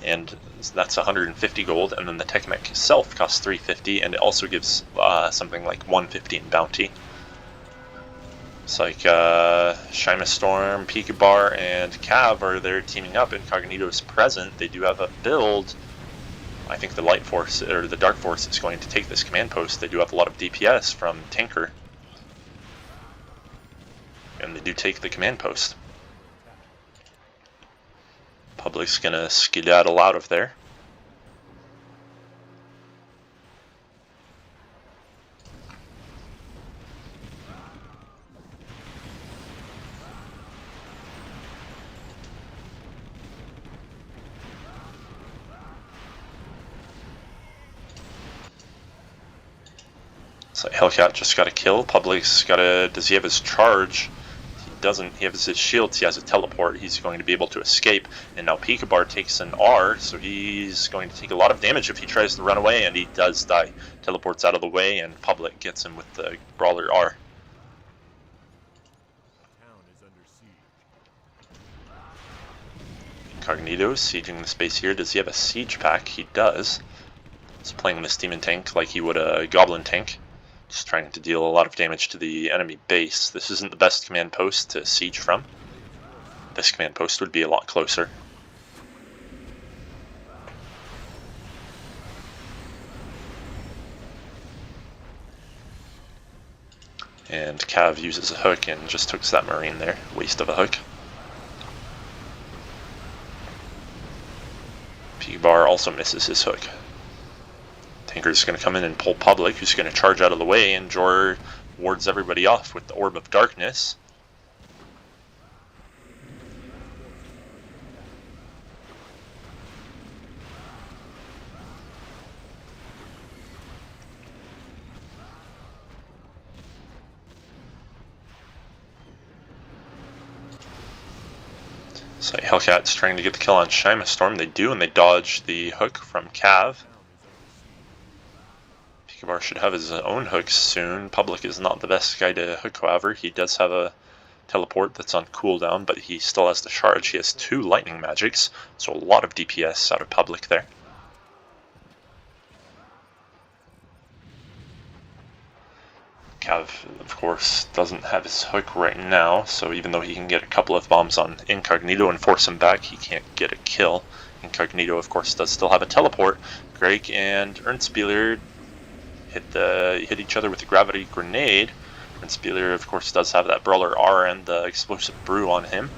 and that's 150 gold, and then the Tech Mech itself costs 350, and it also gives something like 150 in bounty. It's like SHYMASTORM, pikabar, and Caav are there teaming up. Incognito is present. They do have a build. I think the Light Force, or the Dark Force, is going to take this command post. They do have a lot of DPS from Tinker. And they do take the command post. Public's gonna skedaddle out of there. So Hellcat just got a kill. Public's got a. Does he have his charge? He doesn't. He has his shields. He has a teleport. He's going to be able to escape. And now Pikabar takes an R, so he's going to take a lot of damage if he tries to run away, and he does die. Teleports out of the way, and Public gets him with the Brawler R. Incognito sieging the space here. Does he have a siege pack? He does. He's playing this demon tank like he would a goblin tank. Just trying to deal a lot of damage to the enemy base. This isn't the best command post to siege from. This command post would be a lot closer. And Caav uses a hook and just hooks that marine there. Waste of a hook. Pikabar also misses his hook. Tinker's going to come in and pull Public, who's going to charge out of the way, and Jor wards everybody off with the Orb of Darkness. So Hellcat's trying to get the kill on SHYMASTORM. They do, and they dodge the hook from Caav. Pikabar should have his own hooks soon. Public is not the best guy to hook, however. He does have a teleport that's on cooldown, but he still has the charge. He has 2 lightning magics, so a lot of DPS out of Public there. Caav, of course, doesn't have his hook right now, so even though he can get a couple of bombs on Incognito and force him back, he can't get a kill. Incognito, of course, does still have a teleport. Greg and erntspieler hit each other with a gravity grenade. Erntspieler, of course, does have that Brawler R and the explosive brew on him.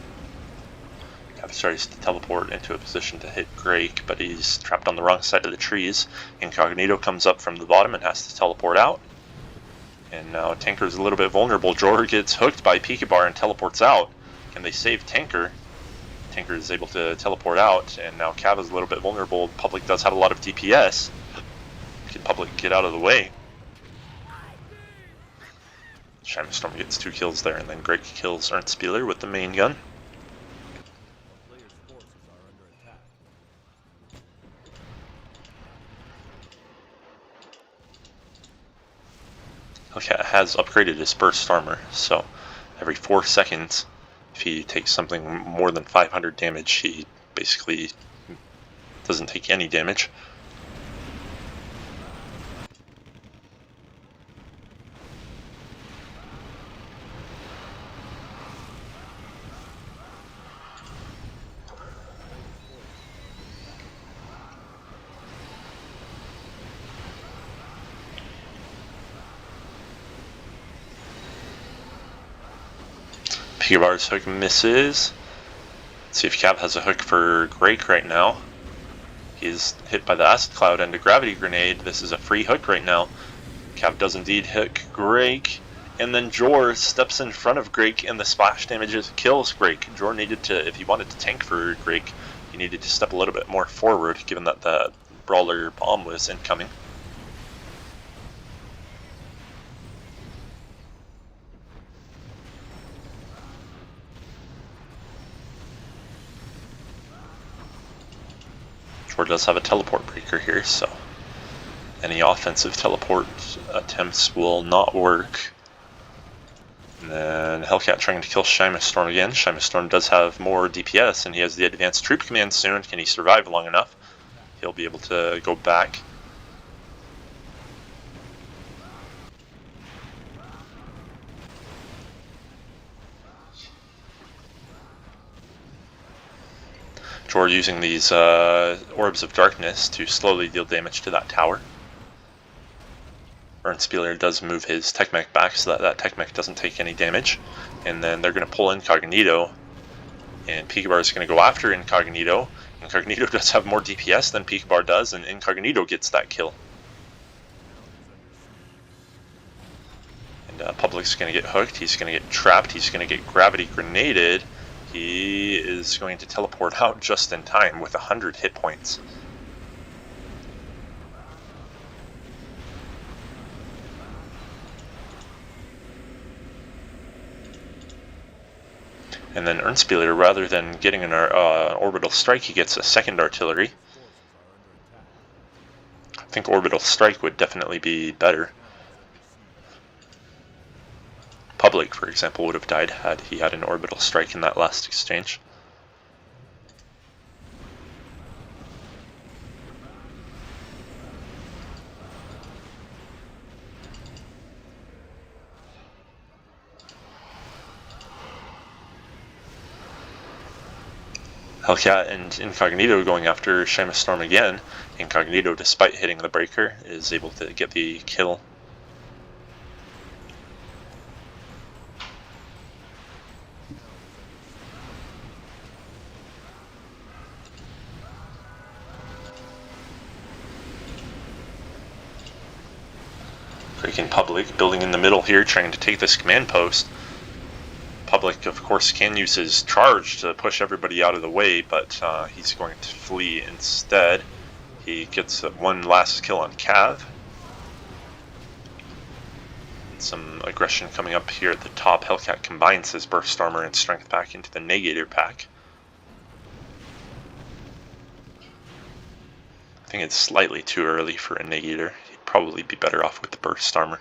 Caav starts to teleport into a position to hit Greg, but he's trapped on the wrong side of the trees. Incognito comes up from the bottom and has to teleport out. And now Tinker's a little bit vulnerable. Jor gets hooked by Pikabar and teleports out. Can they save Tinker? Tinker is able to teleport out, and now Caav is a little bit vulnerable. Public does have a lot of DPS. Can Public get out of the way? SHYMASTORM gets 2 kills there, and then Greg kills erntspieler with the main gun. Hellcat has upgraded his burst armor, so every 4 seconds, if he takes something more than 500 damage, he basically doesn't take any damage. Pikabar's hook misses. Let's see if Caav has a hook for Greg right now. He's hit by the acid cloud and a gravity grenade. This is a free hook right now. Caav does indeed hook Greg, and then Jor steps in front of Greg, and the splash damages kills Greg. Jor needed to, if he wanted to tank for Greg, he needed to step a little bit more forward, given that the Brawler bomb was incoming. Jor does have a teleport breaker here, so Any offensive teleport attempts will not work. And then Hellcat trying to kill SHYMASTORM again. SHYMASTORM does have more DPS, and he has the advanced troop command soon. Can he survive long enough? He'll be able to go back. Jor using these orbs of darkness to slowly deal damage to that tower. Ernstspieler does move his tech mech back so that that tech mech doesn't take any damage. And then they're going to pull Incognito. And pikabar is going to go after Incognito. Incognito does have more DPS than pikabar does, and Incognito gets that kill. And Public's going to get hooked. He's going to get trapped. He's going to get gravity grenaded. He is going to teleport out just in time with 100 hit points. And then Ernstspieler, rather than getting an orbital strike, he gets a second artillery. I think orbital strike would definitely be better. Public, for example, would have died had he had an orbital strike in that last exchange. Hellcat and Incognito going after SHYMASTORM again. Incognito, despite hitting the breaker, is able to get the kill. Breaking Public, building in the middle here, trying to take this command post. Public, of course, can use his charge to push everybody out of the way, but he's going to flee instead. He gets one last kill on Caav. Some aggression coming up here at the top. Hellcat combines his burst armor and strength pack into the negator pack. I think it's slightly too early for a negator. He'd probably be better off with the burst armor.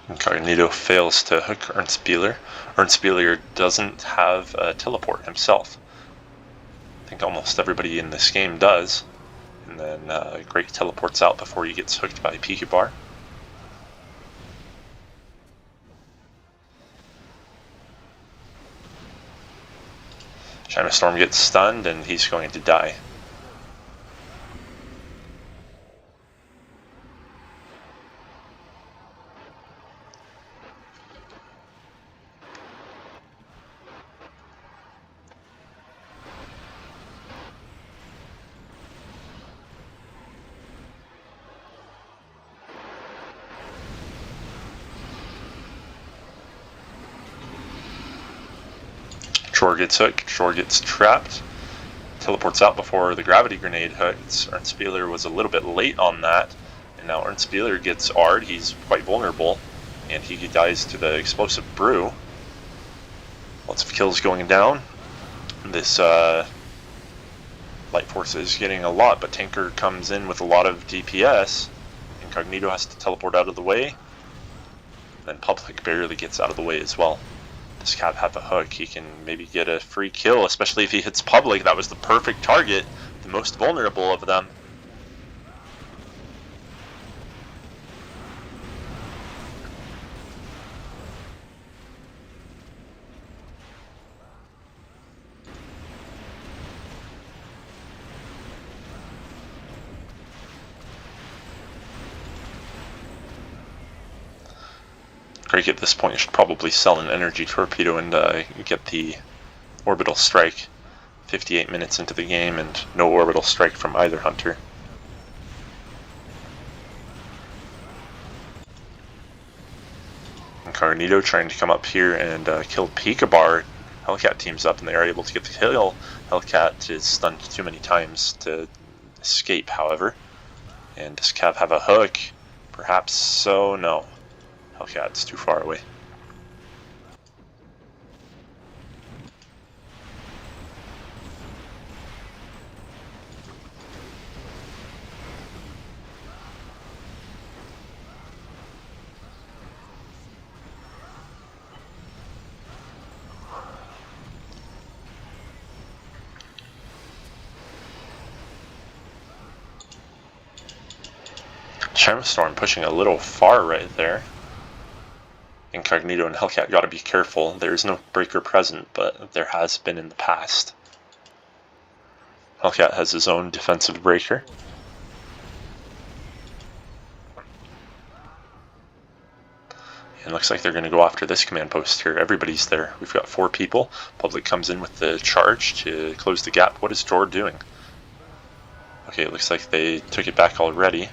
Incognito fails to hook Ernstspieler. Ernstspieler doesn't have a teleport himself. I think almost everybody in this game does. And then Greg teleports out before he gets hooked by pikabar. SHYMASTORM gets stunned and he's going to die. Shore gets hooked, Shore gets trapped, teleports out before the gravity grenade hooks. Ernstspieler was a little bit late on that, and now Ernstspieler gets R'd. He's quite vulnerable, and he dies to the explosive brew. Lots of kills going down. This Light Force is getting a lot, but Tanker comes in with a lot of DPS. Incognito has to teleport out of the way. Then Public barely gets out of the way as well. Does Caav have a hook? He can maybe get a free kill, especially if he hits Public. That was the perfect target, the most vulnerable of them. Greg at this point should probably sell an energy torpedo and get the orbital strike. 58 minutes into the game and no orbital strike from either hunter. Incognito trying to come up here and kill pikabar. Hellcat teams up and they are able to get the kill. Hellcat is stunned too many times to escape, however. And does Caav have a hook? Perhaps so. No. Hellcat's too far away. SHYMASTORM pushing a little far right there. Incognito and Hellcat gotta be careful. There's no breaker present, but there has been in the past. Hellcat has his own defensive breaker. And looks like they're going to go after this command post here. Everybody's there. We've got 4 people. Public comes in with the charge to close the gap. What is Jor doing? Okay, it looks like they took it back already.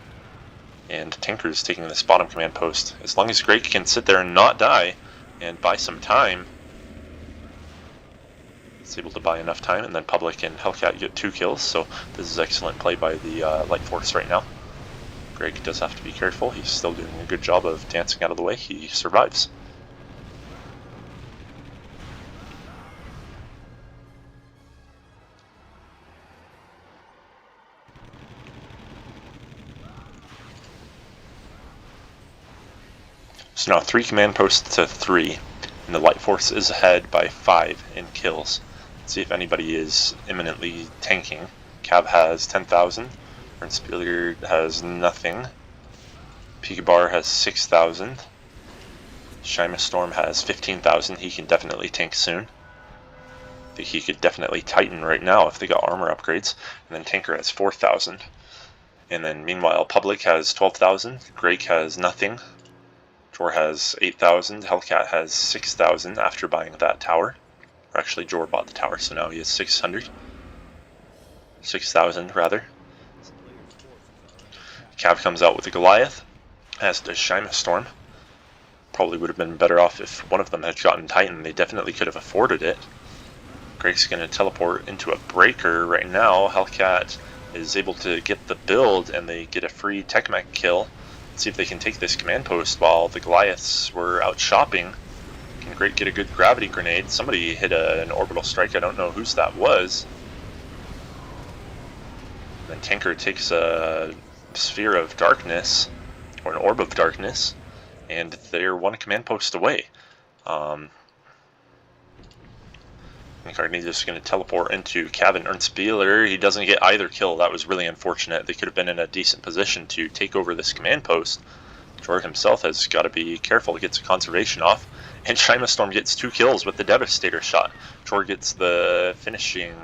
And Tinker's taking this bottom command post. As long as Greg can sit there and not die and buy some time, it's able to buy enough time, and then Public and Hellcat get 2 kills. So this is excellent play by the Light Force right now. Greg does have to be careful. He's still doing a good job of dancing out of the way. He survives. So now 3 command posts to 3, and the Light Force is ahead by 5 in kills. Let's see if anybody is imminently tanking. Caav has 10,000. Erntspieler has nothing. Pikabar has 6,000. SHYMASTORM has 15,000. He can definitely tank soon. I think he could definitely Titan right now if they got armor upgrades. And then Tinker has 4,000. And then meanwhile Public has 12,000. Greg has nothing. Jor has 8,000. Hellcat has 6,000 after buying that tower. Or actually Jor bought the tower, so now he has 600. 6,000 rather. Caav comes out with a Goliath, as does SHYMASTORM. Probably would have been better off if one of them had gotten Titan. They definitely could have afforded it. Greg's going to teleport into a breaker right now. Hellcat is able to get the build, and they get a free tech mech kill. Let's see if they can take this command post while the Goliaths were out shopping. Can Greg get a good gravity grenade? Somebody hit an orbital strike. I don't know whose that was. Then Tinker takes a sphere of darkness, or an orb of darkness, and they're 1 command post away. Incognito is going to teleport into Caav and Erntspieler. He doesn't get either kill. That was really unfortunate. They could have been in a decent position to take over this command post. Jor himself has got to be careful. He gets a conservation off, and SHYMASTORM gets 2 kills with the Devastator shot. Jor gets the finishing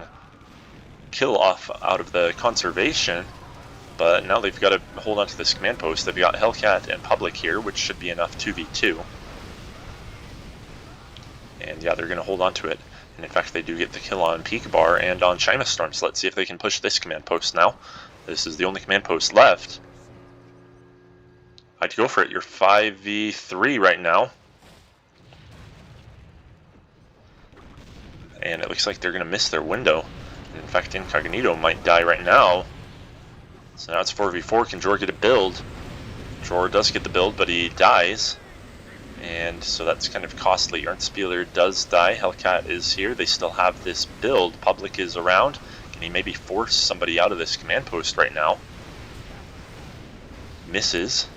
kill off out of the conservation, but now they've got to hold on to this command post. They've got Hellcat and Public here, which should be enough 2v2. And yeah, they're going to hold on to it. And in fact, they do get the kill on Pikabar and on SHYMASTORM, so let's see if they can push this command post now. This is the only command post left. I'd go for it. You're 5v3 right now. And it looks like they're going to miss their window. In fact, Incognito might die right now. So now it's 4v4. Can Jor get a build? Jor does get the build, but he dies. And so that's kind of costly. Erntspieler does die. Hellcat is here. They still have this build. Public is around. Can he maybe force somebody out of this command post right now? Misses.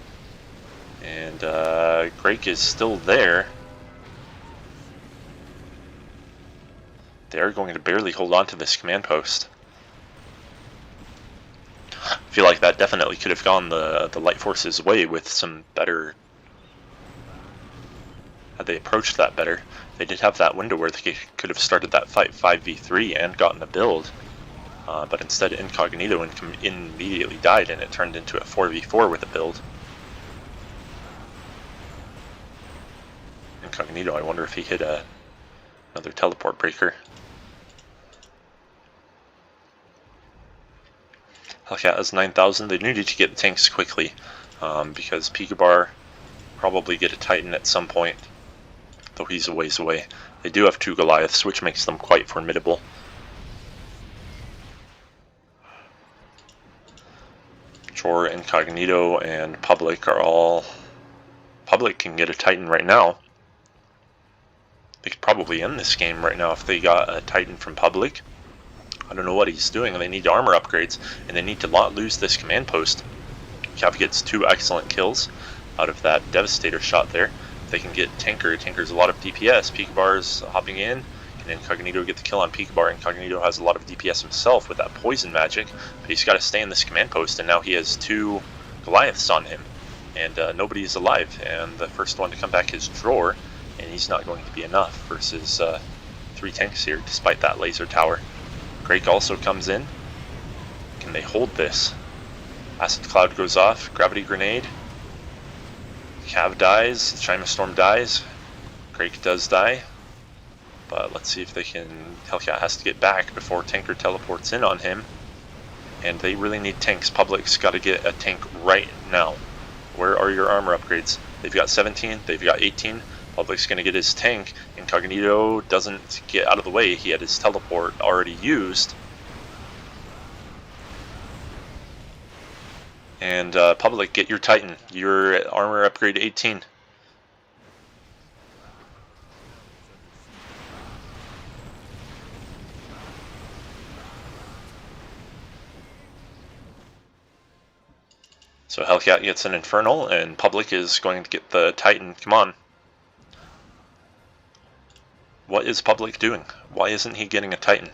And Greg is still there. They're going to barely hold on to this command post. I feel like that definitely could have gone the Light Force's way with some better... Had they approached that better. They did have that window where they could have started that fight 5v3 and gotten a build. But instead Incognito immediately died, and it turned into a 4v4 with a build. Incognito, I wonder if he hit another teleport breaker. Hellcat has 9,000. They needed to get the tanks quickly because Pikabar probably get a Titan at some point, though he's a ways away. They do have 2 Goliaths, which makes them quite formidable. Jor, Incognito, and Public are all... Public can get a Titan right now. They could probably end this game right now if they got a Titan from Public. I don't know what he's doing. They need armor upgrades, and they need to not lose this command post. Caav gets 2 excellent kills out of that Devastator shot there. If they can get Tinker. Tinker's a lot of DPS. Pikabar's hopping in, and Incognito get the kill on Pikabar. Incognito has a lot of DPS himself with that poison magic, but he's got to stay in this command post, and now he has 2 Goliaths on him, and nobody's alive. And the first one to come back is Jor, and he's not going to be enough versus 3 tanks here, despite that laser tower. Grek also comes in. Can they hold this? Acid Cloud goes off. Gravity Grenade. Caav dies. SHYMASTORM dies. Grek does die. But let's see if they can... Hellcat has to get back before Tinker teleports in on him. And they really need tanks. Public's got to get a tank right now. Where are your armor upgrades? They've got 17. They've got 18. Public's going to get his tank. Incognito doesn't get out of the way. He had his teleport already used. And Public, get your Titan. Your armor upgrade 18. So Hellcat gets an Infernal, and Public is going to get the Titan. Come on. What is Public doing? Why isn't he getting a Titan?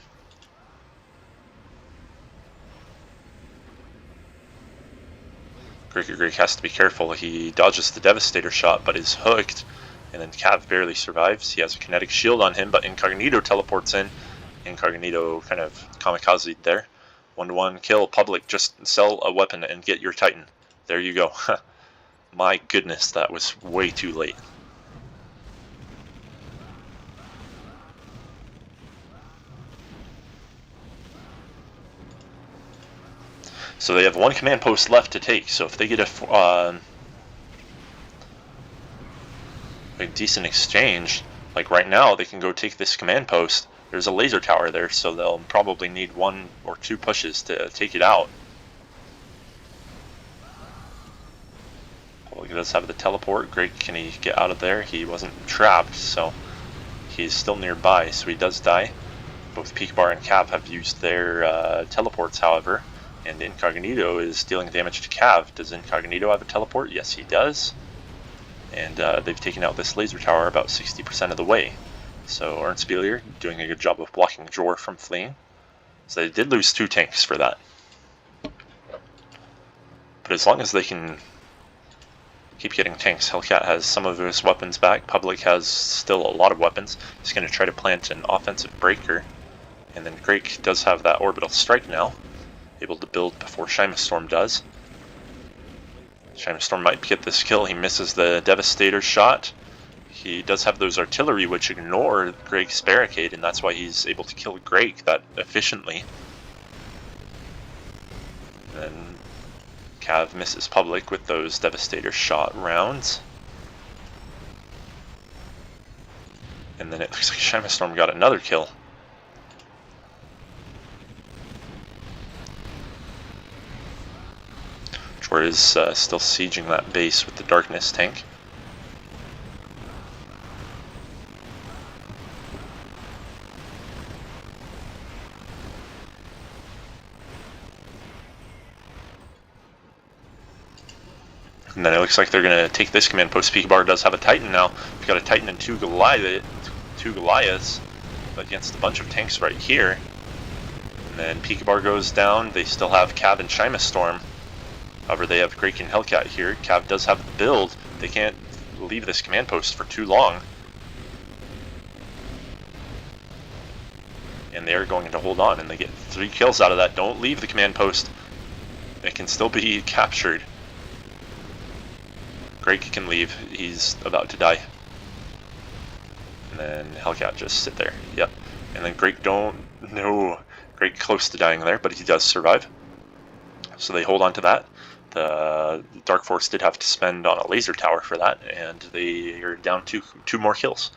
Grekagrek has to be careful. He dodges the Devastator shot, but is hooked, and then Caav barely survives. He has a kinetic shield on him, but Incognito teleports in. Incognito kind of kamikazed there. 1-to-1 kill. Public, just sell a weapon and get your Titan. There you go. My goodness, that was way too late. So they have 1 command post left to take, so if they get a decent exchange, like right now, they can go take this command post. There's a laser tower there, so they'll probably need 1 or 2 pushes to take it out. Well, he does have the teleport. Great, can he get out of there? He wasn't trapped, so he's still nearby, so he does die. Both Pikabar and Caav have used their teleports, however. And Incognito is dealing damage to Caav. Does Incognito have a teleport? Yes, he does. And they've taken out this laser tower about 60% of the way. So erntspieler doing a good job of blocking Jor from fleeing. So they did lose 2 tanks for that. But as long as they can keep getting tanks, Hellcat has some of his weapons back. Public has still a lot of weapons. He's going to try to plant an offensive breaker. And then Grek does have that orbital strike now. Able to build before SHYMASTORM does. SHYMASTORM might get this kill. He misses the Devastator shot. He does have those artillery which ignore Greg's barricade, and that's why he's able to kill Grek that efficiently. And then Caav misses Public with those Devastator shot rounds. And then it looks like SHYMASTORM got another kill. Jor is still sieging that base with the Darkness tank. And then it looks like they're going to take this command post. Pikabar does have a Titan now. We've got a Titan and 2 Goliaths against a bunch of tanks right here. And then Pikabar goes down. They still have Caav and SHYMASTORM. However, they have Grek and Hellcat here. Caav does have the build. They can't leave this command post for too long. And they are going to hold on, and they get 3 kills out of that. Don't leave the command post. It can still be captured. Grek can leave. He's about to die. And then Hellcat just sit there. Yep. And then Grek Grek close to dying there, but he does survive. So they hold on to that. The Dark Force did have to spend on a laser tower for that, and they are down to 2 more kills.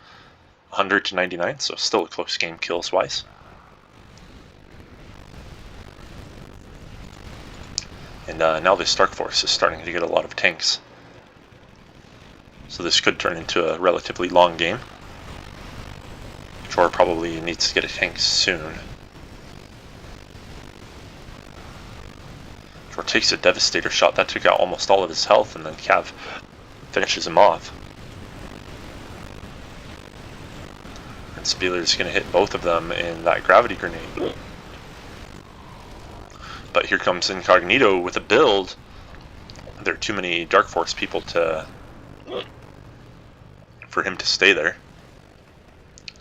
100 to 99, so still a close game kills-wise. And now this Dark Force is starting to get a lot of tanks. So this could turn into a relatively long game. Jor probably needs to get a tank soon. Jor takes a Devastator shot. That took out almost all of his health, and then Caav finishes him off. And Spieler's going to hit both of them in that gravity grenade. But here comes Incognito with a build. There are too many Dark Force people for him to stay there.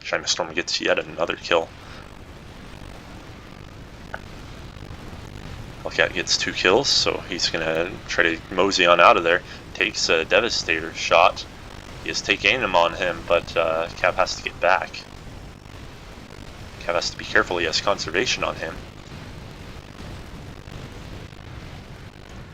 SHYMASTORM gets yet another kill. Hellcat gets 2 kills, so he's going to try to mosey on out of there. Takes a Devastator shot. He has taken aim on him, but Caav has to get back. Caav has to be careful, he has conservation on him.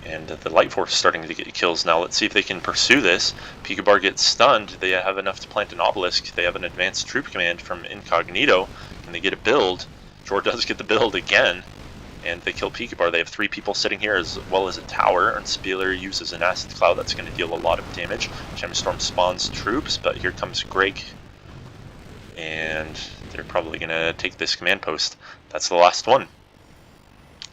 And the Light Force is starting to get kills now. Let's see if they can pursue this. Pikabar gets stunned. They have enough to plant an obelisk. They have an advanced troop command from Incognito, and they get a build. Jor does get the build again, and they kill Pikabar. They have 3 people sitting here as well as a tower, and Spieler uses an acid cloud that's going to deal a lot of damage. SHYMASTORM spawns troops, but here comes Greg, and they're probably going to take this command post. That's the last one.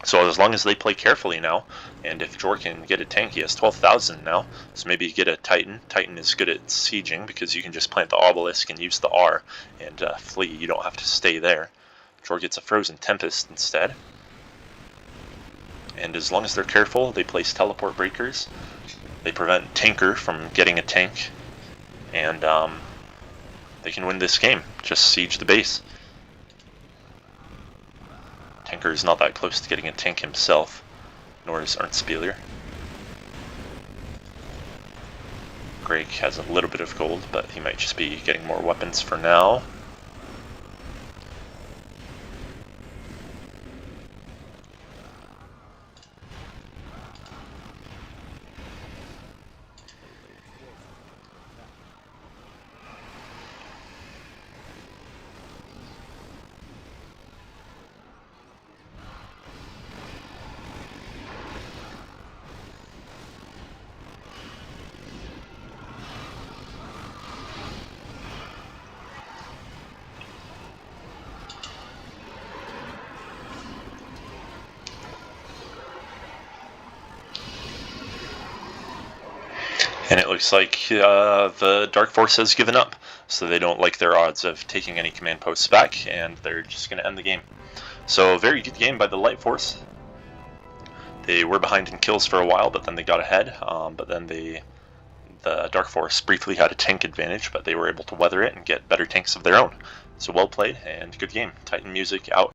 So as long as they play carefully now, and if Jor can get a tank, he has 12,000 now, so maybe get a Titan. Titan is good at sieging because you can just plant the obelisk and use the R and flee. You don't have to stay there. Jor gets a Frozen Tempest instead. And as long as they're careful, they place teleport breakers. They prevent Tinker from getting a tank, and they can win this game. Just siege the base. Tinker is not that close to getting a tank himself, nor is erntspieler. Greg has a little bit of gold, but he might just be getting more weapons for now. And it looks like the Dark Force has given up, so they don't like their odds of taking any command posts back, and they're just going to end the game. So, very good game by the Light Force. They were behind in kills for a while, but then they got ahead. But then the Dark Force briefly had a tank advantage, but they were able to weather it and get better tanks of their own. So well played, and good game. Titan music out.